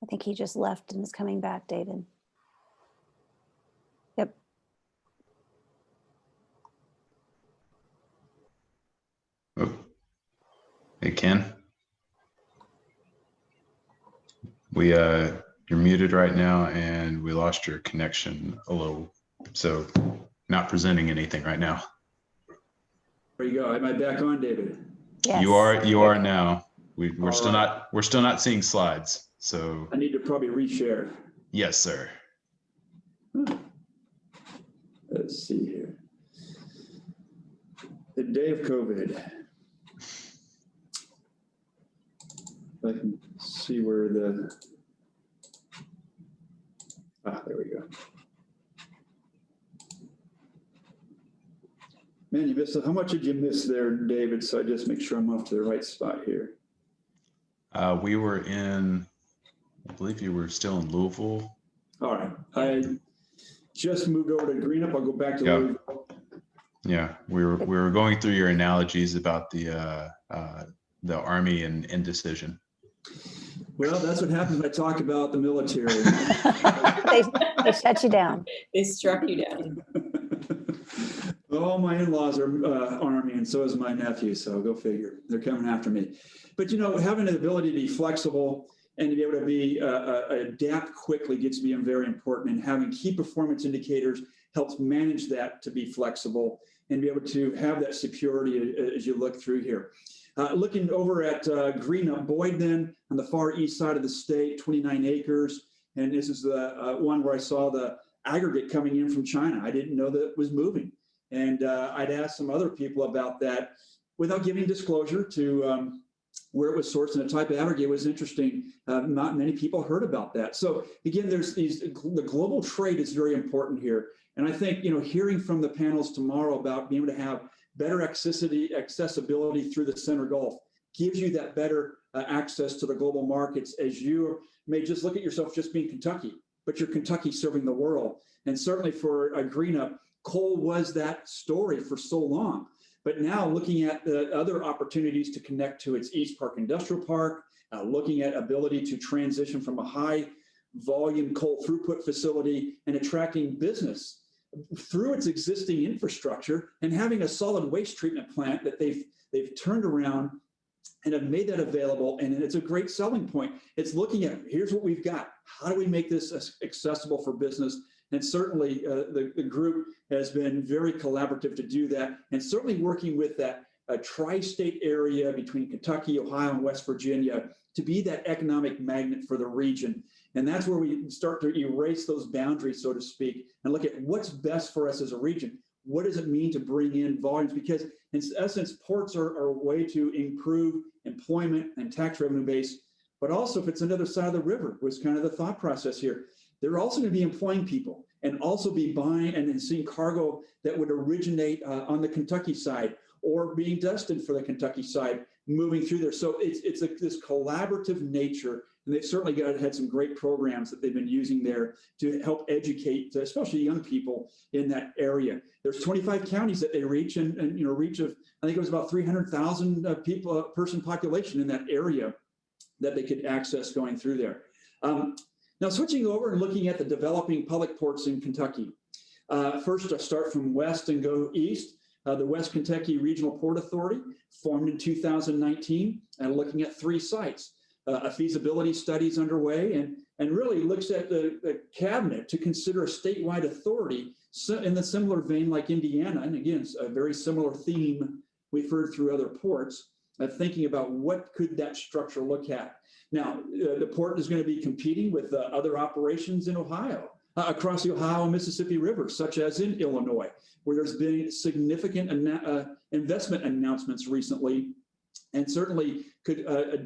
I think he just left and is coming back, David. Yep. Oh. Hey, Ken. You're muted right now, and we lost your connection a little. So, not presenting anything right now. There you go. Am I back on, David? Yes. You are now. We're still not seeing slides. So I need to probably reshare. Yes, sir. Let's see here. The day of COVID. I can see where there we go. Man, you missed it. How much did you miss there, David? So I just make sure I'm off to the right spot here. We were in, I believe you were still in Louisville. All right. I just moved over to Greenup. I'll go back to Louisville. Yeah, we were going through your analogies about the Army and indecision. Well, that's what happens when I talk about the military. They shut you down. They struck you down. All my in-laws are Army, and so is my nephew, so go figure. They're coming after me. But, having the ability to be flexible and to be able to be adapt quickly gets to be very important, and having key performance indicators helps manage that to be flexible and be able to have that security as you look through here. Looking over at Greenup-Boyd then on the far east side of the state, 29 acres. And this is the one where I saw the aggregate coming in from China. I didn't know that it was moving. And I'd asked some other people about that without giving disclosure to where it was sourced, and the type of aggregate was interesting. Not many people heard about that. So again, the global trade is very important here. And I think, hearing from the panels tomorrow about being able to have better accessibility through the Center Gulf gives you that better access to the global markets, as you may just look at yourself just being Kentucky, but you're Kentucky serving the world. And certainly for Greenup, coal was that story for so long. But now looking at the other opportunities to connect to its East Park Industrial Park, looking at ability to transition from a high volume coal throughput facility and attracting business through its existing infrastructure, and having a solid waste treatment plant that they've turned around and have made that available. And it's a great selling point. It's looking at, here's what we've got. How do we make this accessible for business? And certainly the group has been very collaborative to do that, and certainly working with that tri-state area between Kentucky, Ohio, and West Virginia to be that economic magnet for the region. And that's where we start to erase those boundaries, so to speak, and look at what's best for us as a region. What does it mean to bring in volumes? Because in essence, ports are a way to improve employment and tax revenue base. But also, if it's another side of the river, was kind of the thought process here, they're also going to be employing people and also be buying and then seeing cargo that would originate on the Kentucky side or being destined for the Kentucky side moving through there. So it's this collaborative nature. And they've certainly had some great programs that they've been using there to help educate, especially young people in that area. There's 25 counties that they reach and reach of, I think it was about 300,000 people, person population in that area that they could access going through there. Now switching over and looking at the developing public ports in Kentucky. First, I'll start from west and go east. The West Kentucky Regional Port Authority formed in 2019 and looking at 3 sites. A feasibility study is underway and really looks at the cabinet to consider a statewide authority in the similar vein like Indiana. And again, it's a very similar theme we've heard through other ports of thinking about what could that structure look at. Now, the port is going to be competing with other operations in Ohio, across the Ohio and Mississippi River, such as in Illinois, where there's been significant investment announcements recently, and certainly could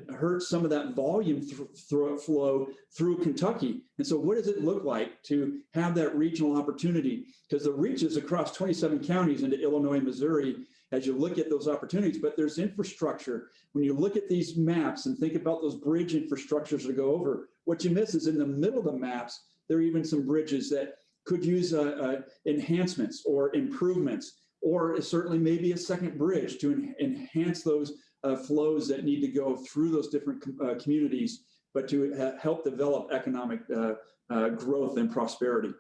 hurt some of that volume flow through Kentucky. And so what does it look like to have that regional opportunity? Because the reach is across 27 counties into Illinois and Missouri as you look at those opportunities, but there's infrastructure. When you look at these maps and think about those bridge infrastructures to go over, what you miss is in the middle of the maps, there are even some bridges that could use enhancements or improvements, or certainly maybe a second bridge to enhance those flows that need to go through those different communities, but to help develop economic growth and prosperity.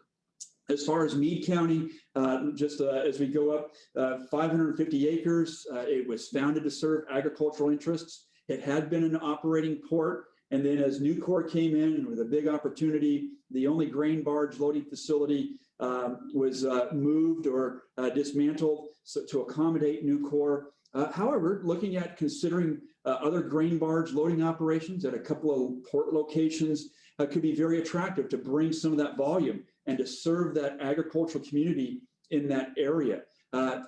As far as Meade County, as we go up, 550 acres, it was founded to serve agricultural interests. It had been an operating port. And then as Nucor came in with a big opportunity, the only grain barge loading facility was moved or dismantled to accommodate Nucor. However, looking at considering other grain barge loading operations at a couple of port locations could be very attractive to bring some of that volume and to serve that agricultural community in that area.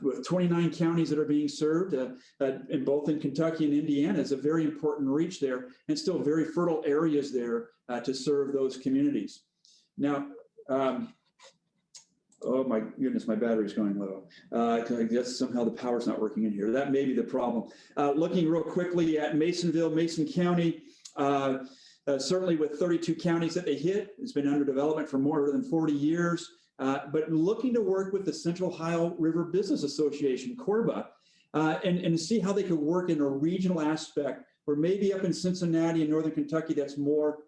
With 29 counties that are being served, in both in Kentucky and Indiana, is a very important reach there, and still very fertile areas there to serve those communities. Now, oh my goodness, my battery's going low. I guess somehow the power's not working in here. That may be the problem. Looking real quickly at Mason County, certainly with 32 counties that they hit, it's been under development for more than 40 years. But looking to work with the Central Ohio River Business Association, CORBA, and see how they could work in a regional aspect where maybe up in Cincinnati and Northern Kentucky, that's more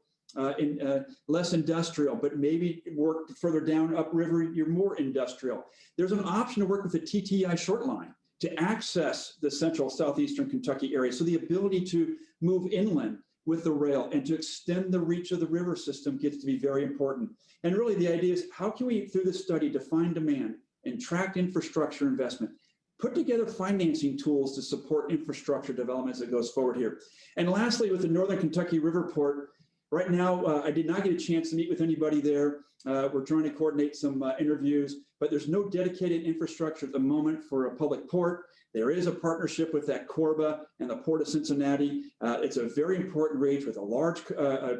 less industrial, but maybe work further down upriver, you're more industrial. There's an option to work with the TTI short line to access the central southeastern Kentucky area. So the ability to move inland with the rail and to extend the reach of the river system gets to be very important. And really the idea is how can we, through this study, define demand and track infrastructure investment, put together financing tools to support infrastructure development as it goes forward here. And lastly, with the Northern Kentucky Riverport, right now, I did not get a chance to meet with anybody there. We're trying to coordinate some interviews, but there's no dedicated infrastructure at the moment for a public port. There is a partnership with that CORBA and the Port of Cincinnati. It's a very important reach with a large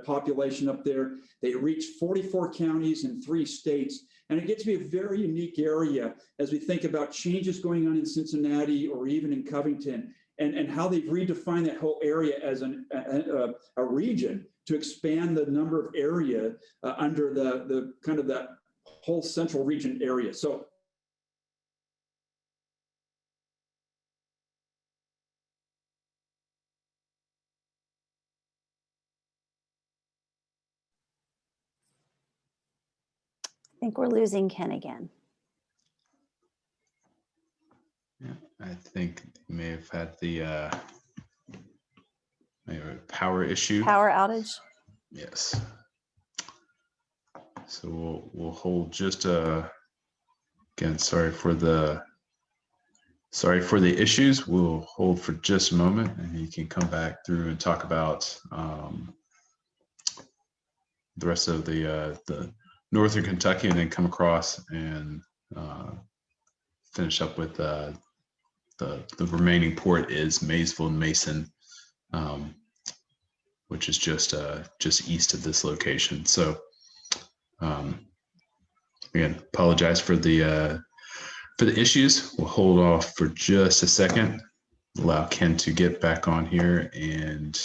population up there. They reach 44 counties in 3 states, and it gets to be a very unique area as we think about changes going on in Cincinnati or even in Covington, and how they've redefined that whole area as a region to expand the number of area under the kind of that whole central region area. So I think we're losing Ken again. Yeah, I think you may have had the maybe a power issue. Power outage. Yes. So we'll hold just again, sorry for the Sorry for the issues. We'll hold for just a moment and you can come back through and talk about the rest of the Northern Kentucky and then come across and finish up with the remaining port is Maysville-Mason, which is just east of this location. So again, apologize for the issues. We'll hold off for just a second, allow Ken to get back on here, and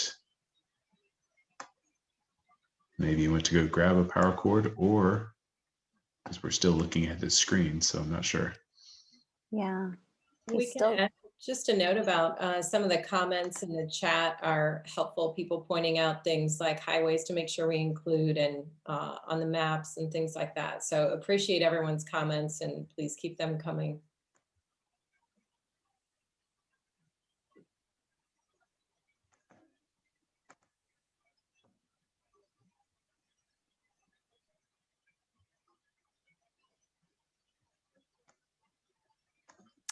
maybe he went to go grab a power cord, or because we're still looking at his screen, so I'm not sure. Yeah. We can add just a note about some of the comments in the chat are helpful. People pointing out things like highways to make sure we include and on the maps and things like that. So appreciate everyone's comments and please keep them coming.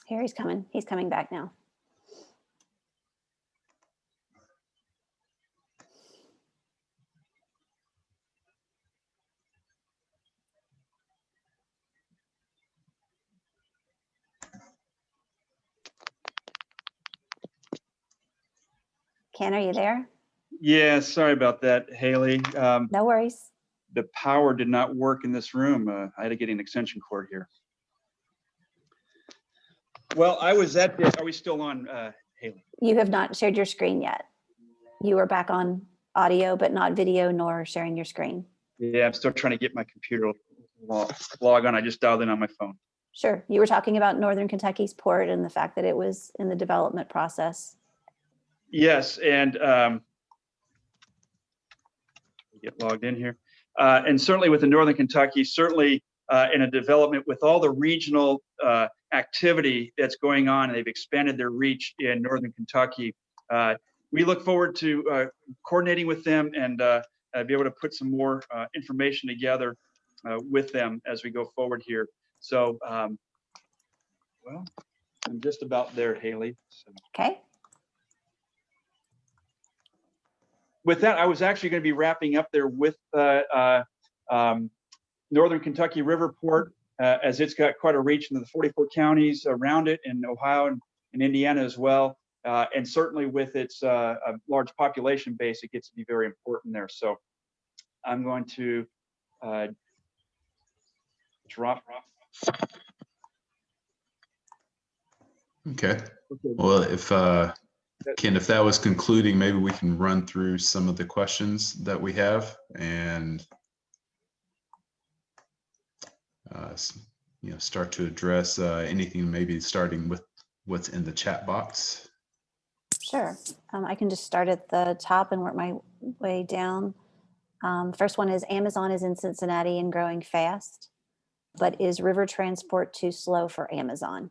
Here he's coming. He's coming back now. Ken, are you there? Yeah, sorry about that, Haley. No worries. The power did not work in this room. I had to get an extension cord here. Well, I was at this. Are we still on, Haley? You have not shared your screen yet. You are back on audio, but not video nor sharing your screen. Yeah, I'm still trying to get my computer log on. I just dialed in on my phone. Sure. You were talking about Northern Kentucky's port and the fact that it was in the development process. Yes, and get logged in here. And certainly with the Northern Kentucky, certainly in a development with all the regional activity that's going on, and they've expanded their reach in Northern Kentucky. We look forward to coordinating with them and be able to put some more information together with them as we go forward here. So, well, I'm just about there, Haley. So. Okay. With that, I was actually going to be wrapping up there with Northern Kentucky Riverport, as it's got quite a reach into the 44 counties around it in Ohio and Indiana as well. And certainly with its large population base, it gets to be very important there. So I'm going to drop. Okay. Well, if Ken, if that was concluding, maybe we can run through some of the questions that we have and start to address anything, maybe starting with what's in the chat box. Sure. I can just start at the top and work my way down. First one is Amazon is in Cincinnati and growing fast, but is river transport too slow for Amazon?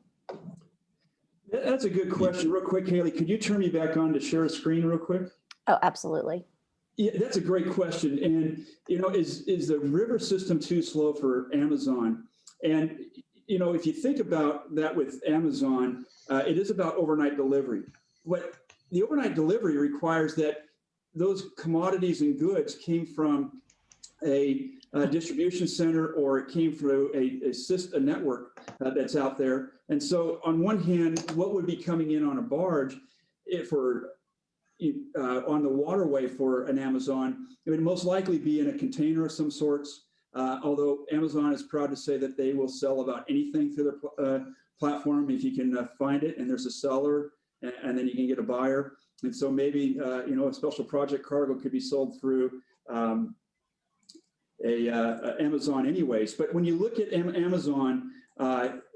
That's a good question. Real quick, Haley, could you turn me back on to share a screen real quick? Oh, absolutely. Yeah, that's a great question. And, is the river system too slow for Amazon? And, if you think about that with Amazon, it is about overnight delivery. But the overnight delivery requires that those commodities and goods came from a distribution center, or it came through a network that's out there. And so on one hand, what would be coming in on a barge on the waterway for an Amazon, it would most likely be in a container of some sorts, although Amazon is proud to say that they will sell about anything through their platform if you can find it, and there's a seller, and then you can get a buyer. And so maybe, a special project cargo could be sold through Amazon anyways. But when you look at Amazon,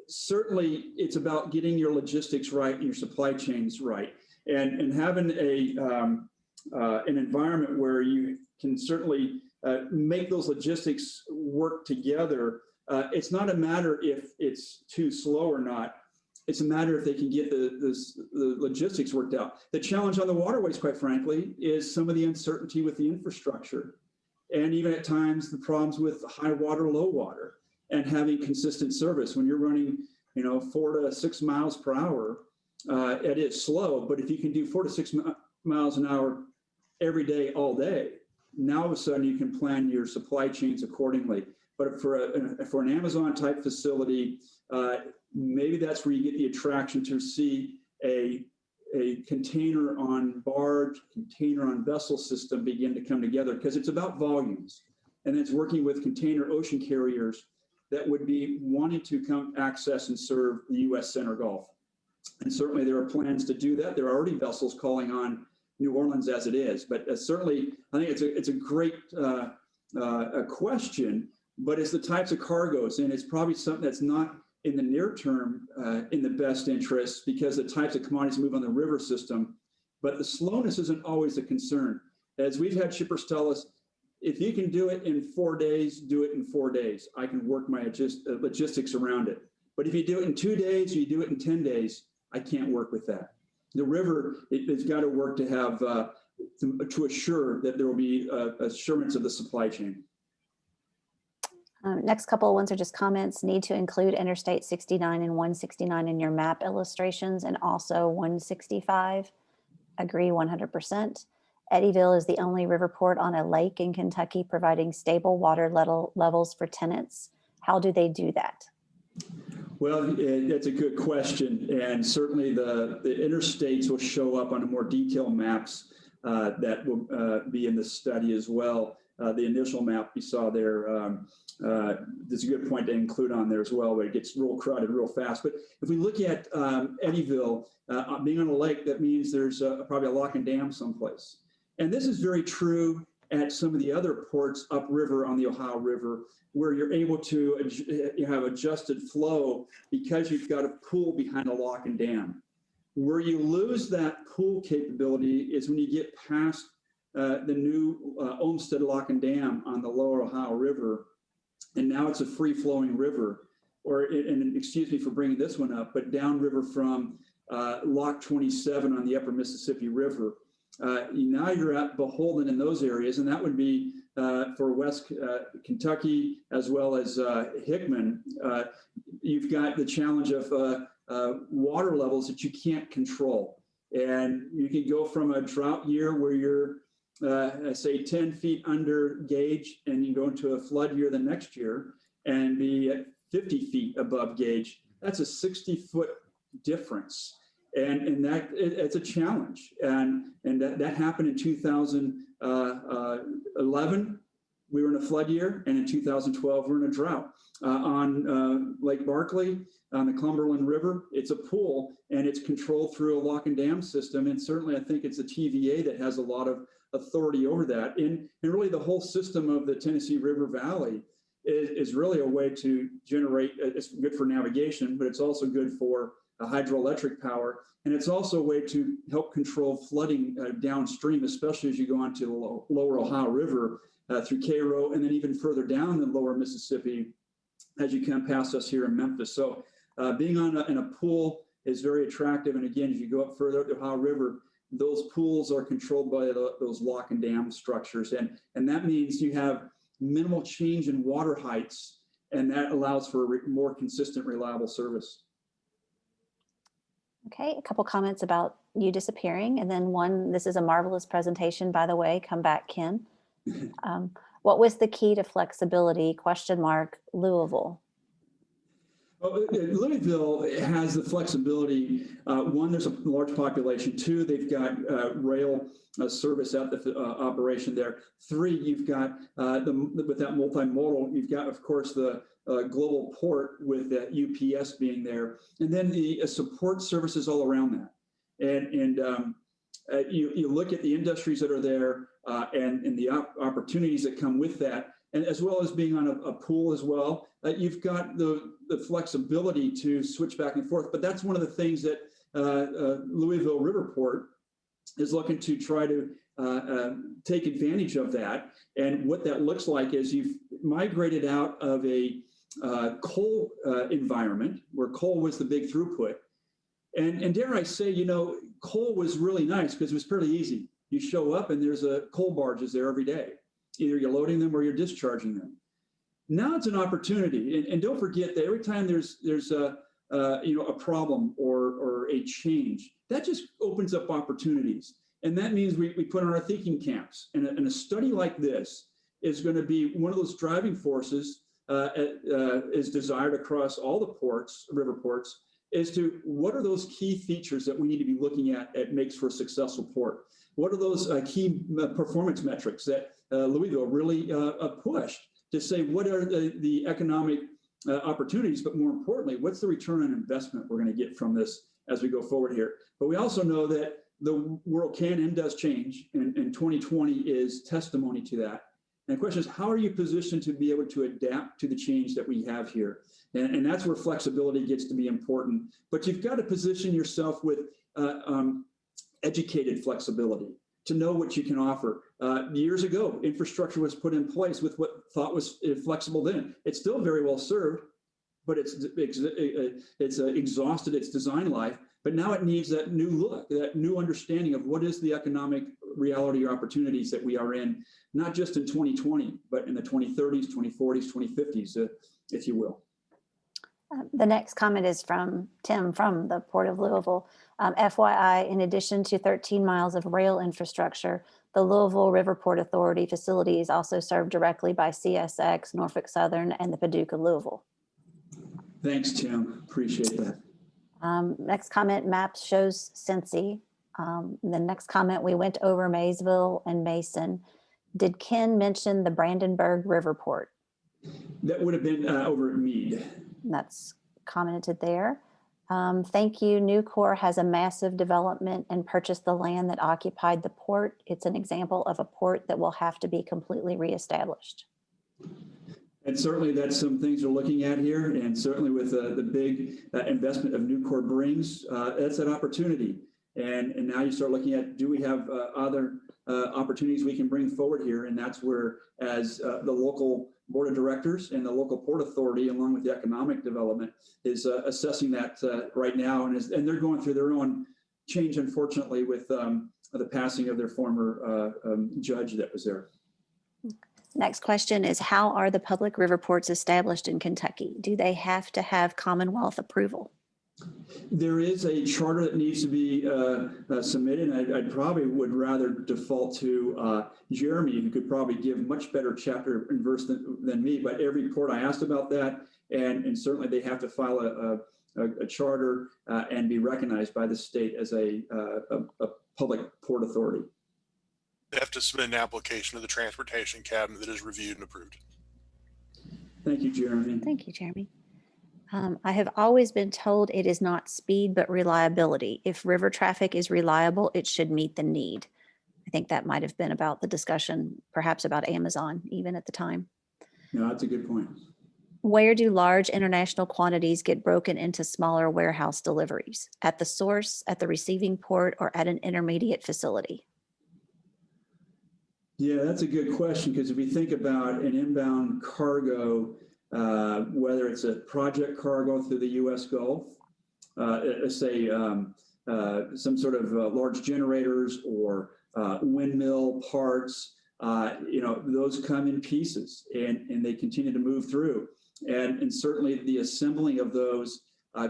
certainly it's about getting your logistics right and your supply chains right, and having an environment where you can certainly make those logistics work together. It's not a matter if it's too slow or not. It's a matter if they can get the logistics worked out. The challenge on the waterways, quite frankly, is some of the uncertainty with the infrastructure, and even at times the problems with high water, low water, and having consistent service. When you're running 4 to 6 miles per hour, it is slow. But if you can do 4 to 6 miles an hour every day, all day, now all of a sudden you can plan your supply chains accordingly. But for an Amazon type facility, maybe that's where you get the attraction to see a container on barge, container on vessel system begin to come together, because it's about volumes. And it's working with container ocean carriers that would be wanting to come access and serve the U.S. Center Gulf. And certainly there are plans to do that. There are already vessels calling on New Orleans as it is. But certainly, I think it's a great question, but it's the types of cargoes, and it's probably something that's not in the near term in the best interest, because the types of commodities move on the river system. But the slowness isn't always a concern. As we've had shippers tell us, if you can do it in 4 days, do it in 4 days. I can work my logistics around it. But if you do it in 2 days, or you do it in 10 days, I can't work with that. The river, it's got to work to have, to assure that there will be assurance of the supply chain. Next couple of ones are just comments. Need to include Interstate 69 and 169 in your map illustrations, and also 165. Agree 100%. Eddyville is the only riverport on a lake in Kentucky providing stable water levels for tenants. How do they do that? Well, that's a good question. And certainly the interstates will show up on more detailed maps that will be in the study as well. The initial map you saw there, there's a good point to include on there as well, where it gets real crowded real fast. But if we look at Eddyville, being on a lake, that means there's probably a lock and dam someplace. And this is very true at some of the other ports upriver on the Ohio River, where you're able to have adjusted flow because you've got a pool behind a lock and dam. Where you lose that pool capability is when you get past the new Olmsted Lock and Dam on the lower Ohio River, and now it's a free-flowing river. And excuse me for bringing this one up, but downriver from Lock 27 on the upper Mississippi River. Now you're beholden in those areas, and that would be for West Kentucky as well as Hickman. You've got the challenge of water levels that you can't control. And you can go from a drought year where you're, say, 10 feet under gauge, and you go into a flood year the next year and be at 50 feet above gauge. That's a 60-foot difference. And that it's a challenge. And that happened in 2011. We were in a flood year, and in 2012, we're in a drought. On Lake Barkley, on the Cumberland River, it's a pool, and it's controlled through a lock and dam system. And certainly, I think it's the TVA that has a lot of authority over that. And really, the whole system of the Tennessee River Valley is really a way to generate, it's good for navigation, but it's also good for hydroelectric power. And it's also a way to help control flooding downstream, especially as you go onto the lower Ohio River through Cairo, and then even further down the lower Mississippi as you come past us here in Memphis. So being in a pool is very attractive. And again, as you go up further up the Ohio River, those pools are controlled by those lock and dam structures. And that means you have minimal change in water heights, and that allows for more consistent, reliable service. Okay, a couple comments about you disappearing, and then one, this is a marvelous presentation, by the way. Come back, Ken. What was the key to flexibility? ? Louisville. Well, Louisville has the flexibility. One, there's a large population. Two, they've got rail service at the operation there. Three, you've got with that multimodal, you've got, of course, the global port with the UPS being there, and then the support services all around that. And you look at the industries that are there and the opportunities that come with that, and as well as being on a pool as well. You've got the flexibility to switch back and forth. But that's one of the things that Louisville Riverport is looking to try to take advantage of that. And what that looks like is you've migrated out of a coal environment where coal was the big throughput. And dare I say, coal was really nice because it was fairly easy. You show up and there's coal barges there every day. Either you're loading them or you're discharging them. Now it's an opportunity. And don't forget that every time there's a problem or a change, that just opens up opportunities. And that means we put on our thinking caps. And a study like this is going to be one of those driving forces is desired across all the ports, river ports, as to what are those key features that we need to be looking at makes for a successful port. What are those key performance metrics that Louisville really pushed to say what are the economic opportunities, but more importantly, what's the return on investment we're going to get from this as we go forward here. But we also know that the world can and does change, and 2020 is testimony to that. And the question is, how are you positioned to be able to adapt to the change that we have here? And that's where flexibility gets to be important. But you've got to position yourself with educated flexibility to know what you can offer. Years ago, infrastructure was put in place with what thought was flexible then. It's still very well served, but it's exhausted its design life. But now it needs that new look, that new understanding of what is the economic reality or opportunities that we are in, not just in 2020, but in the 2030s, 2040s, 2050s, if you will. The next comment is from Tim from the Port of Louisville. FYI, in addition to 13 miles of rail infrastructure, the Louisville Riverport Authority facility is also served directly by CSX, Norfolk Southern, and the Paducah-Louisville. Thanks, Tim. Appreciate that. Next comment, maps shows Cincy. The next comment, we went over Maysville and Mason. Did Ken mention the Brandenburg Riverport? That would have been over at Meade. That's commented there. Thank you. Nucor has a massive development and purchased the land that occupied the port. It's an example of a port that will have to be completely reestablished. And certainly that's some things we're looking at here. And certainly with the big investment of Nucor brings, that's an opportunity. And now you start looking at, do we have other opportunities we can bring forward here? And that's where, as the local board of directors and the local port authority, along with the economic development, is assessing that right now. And they're going through their own change, unfortunately, with the passing of their former judge that was there. Next question is, how are the public riverports established in Kentucky? Do they have to have Commonwealth approval? There is a charter that needs to be submitted. And I probably would rather default to Jeremy, who could probably give much better chapter and verse than me. But every port, I asked about that, and certainly they have to file a charter and be recognized by the state as a public port authority. They have to submit an application to the Transportation Cabinet that is reviewed and approved. Thank you, Jeremy. Thank you, Jeremy. I have always been told it is not speed, but reliability. If river traffic is reliable, it should meet the need. I think that might have been about the discussion, perhaps about Amazon, even at the time. No, that's a good point. Where do large international quantities get broken into smaller warehouse deliveries? At the source, at the receiving port, or at an intermediate facility? Yeah, that's a good question, because if we think about an inbound cargo, whether it's a project cargo through the U.S. Gulf, let's say some sort of large generators or windmill parts, those come in pieces and they continue to move through. And certainly the assembling of those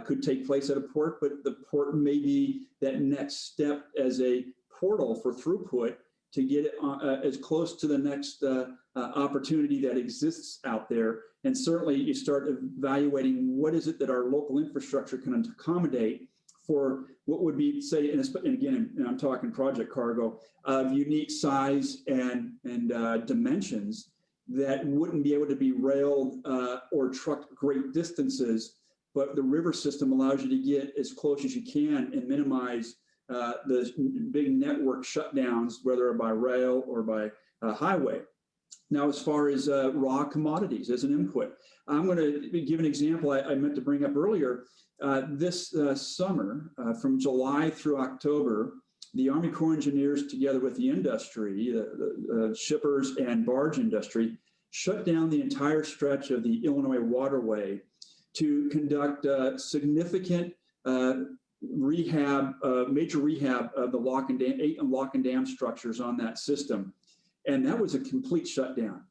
could take place at a port, but the port may be that next step as a portal for throughput to get it as close to the next opportunity that exists out there. And certainly you start evaluating what is it that our local infrastructure can accommodate for what would be, say, and again, I'm talking project cargo, of unique size and dimensions that wouldn't be able to be railed or trucked great distances, but the river system allows you to get as close as you can and minimize the big network shutdowns, whether by rail or by highway. Now, as far as raw commodities as an input, I'm going to give an example I meant to bring up earlier. This summer, from July through October, the Army Corps of Engineers, together with the industry, the shippers and barge industry, shut down the entire stretch of the Illinois waterway to conduct significant major rehab of the lock and dam, 8 lock and dam structures on that system. And that was a complete shutdown.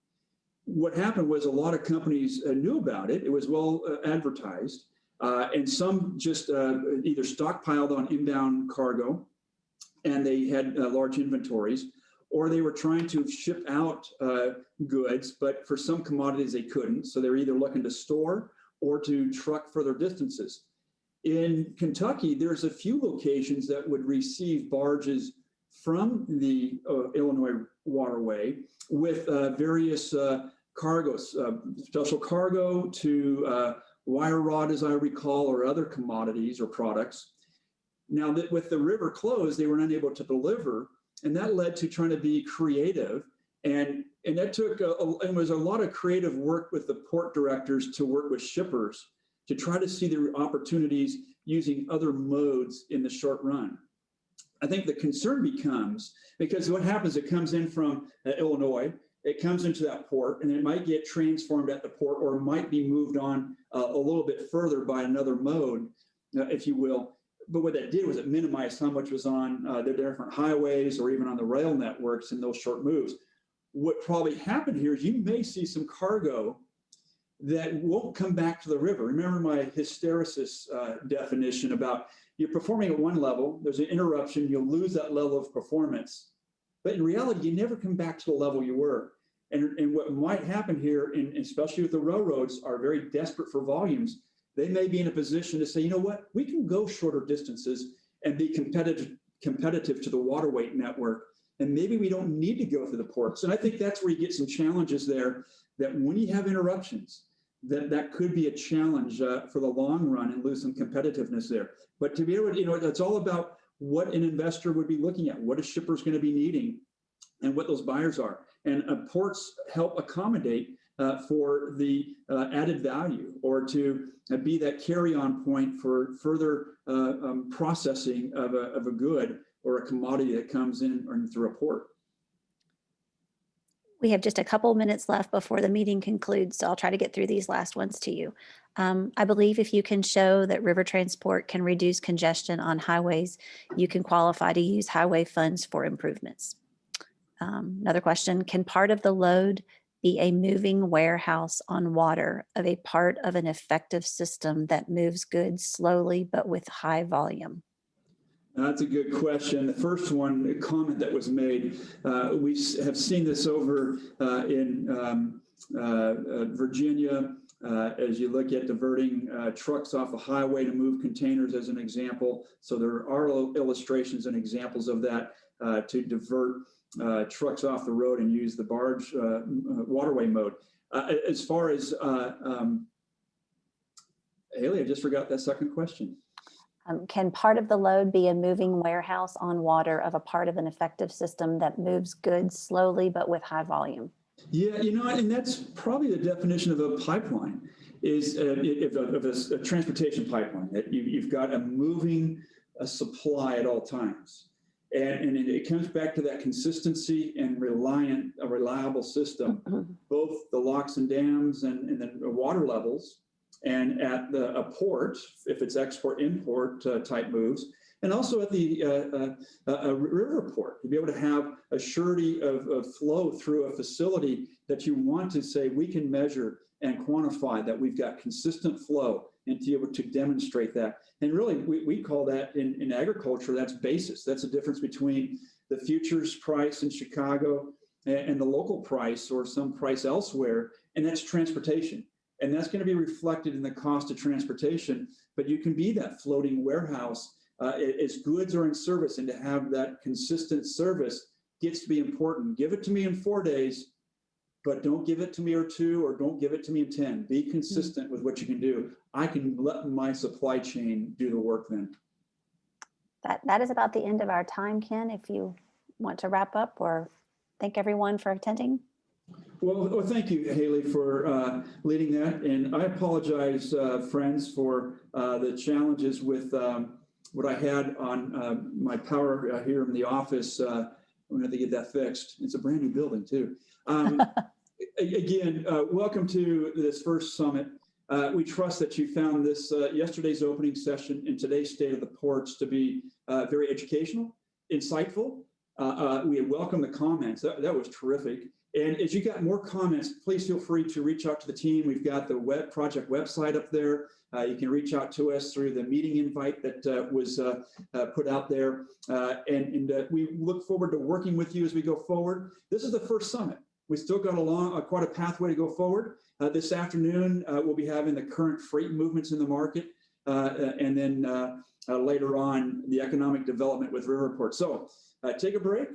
What happened was a lot of companies knew about it. It was well advertised. And some just either stockpiled on inbound cargo and they had large inventories, or they were trying to ship out goods, but for some commodities they couldn't. So they were either looking to store or to truck further distances. In Kentucky, there's a few locations that would receive barges from the Illinois waterway with various cargoes, special cargo to wire rod, as I recall, or other commodities or products. Now, that with the river closed, they were unable to deliver, and that led to trying to be creative. And that took, and was a lot of creative work with the port directors to work with shippers to try to see the opportunities using other modes in the short run. I think the concern becomes, because what happens, it comes in from Illinois, it comes into that port, and it might get transformed at the port, or it might be moved on a little bit further by another mode, if you will. But what that did was it minimized how much was on the different highways or even on the rail networks in those short moves. What probably happened here is you may see some cargo that won't come back to the river. Remember my hysteresis definition about you're performing at one level, there's an interruption, you'll lose that level of performance. But in reality, you never come back to the level you were. And what might happen here, especially with the railroads, are very desperate for volumes. They may be in a position to say, you know what, we can go shorter distances and be competitive to the waterway network. And maybe we don't need to go through the ports. And I think that's where you get some challenges there, that when you have interruptions, that could be a challenge for the long run and lose some competitiveness there. But to be able to, it's all about what an investor would be looking at, what a shipper is going to be needing, and what those buyers are. And ports help accommodate for the added value, or to be that carry-on point for further processing of a good or a commodity that comes in or through a port. We have just a couple minutes left before the meeting concludes, so I'll try to get through these last ones to you. I believe if you can show that river transport can reduce congestion on highways, you can qualify to use highway funds for improvements. Another question, can part of the load be a moving warehouse on water of a part of an effective system that moves goods slowly but with high volume? That's a good question. The first one, a comment that was made, we have seen this over in Virginia, as you look at diverting trucks off a highway to move containers as an example. So there are illustrations and examples of that to divert trucks off the road and use the barge waterway mode. As far as, Haley, I just forgot that second question. Can part of the load be a moving warehouse on water of a part of an effective system that moves goods slowly but with high volume? Yeah, and that's probably the definition of a pipeline, is of a transportation pipeline, that you've got a supply at all times. And it comes back to that consistency and a reliable system, both the locks and dams and then the water levels, and at a port, if it's export-import type moves, and also at the riverport, to be able to have a surety of flow through a facility that you want to say, we can measure and quantify that we've got consistent flow, and to be able to demonstrate that. And really, we call that in agriculture, that's basis. That's the difference between the futures price in Chicago and the local price or some price elsewhere, and that's transportation. And that's going to be reflected in the cost of transportation, but you can be that floating warehouse as goods are in service, and to have that consistent service gets to be important. Give it to me in 4 days, but don't give it to me or 2, or don't give it to me in 10. Be consistent with what you can do. I can let my supply chain do the work then. That is about the end of our time, Ken, if you want to wrap up or thank everyone for attending. Well, thank you, Haley, for leading that. And I apologize, friends, for the challenges with what I had on my power here in the office. I'm going to have to get that fixed. It's a brand new building, too. Again, welcome to this first summit. We trust that you found this yesterday's opening session and today's State of the Ports to be very educational, insightful, we welcome the comments. That was terrific. And as you got more comments, please feel free to reach out to the team. We've got the web project website up there. You can reach out to us through the meeting invite that was put out there. And we look forward to working with you as we go forward. This is the first summit. We still got quite a pathway to go forward. This afternoon, we'll be having the current freight movements in the market. And then later on, the economic development with Riverports. So take a break.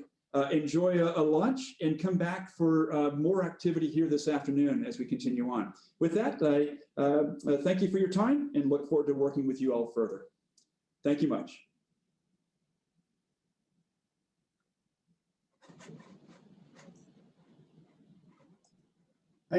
Enjoy a lunch and come back for more activity here this afternoon as we continue on. With that, I thank you for your time and look forward to working with you all further. Thank you much.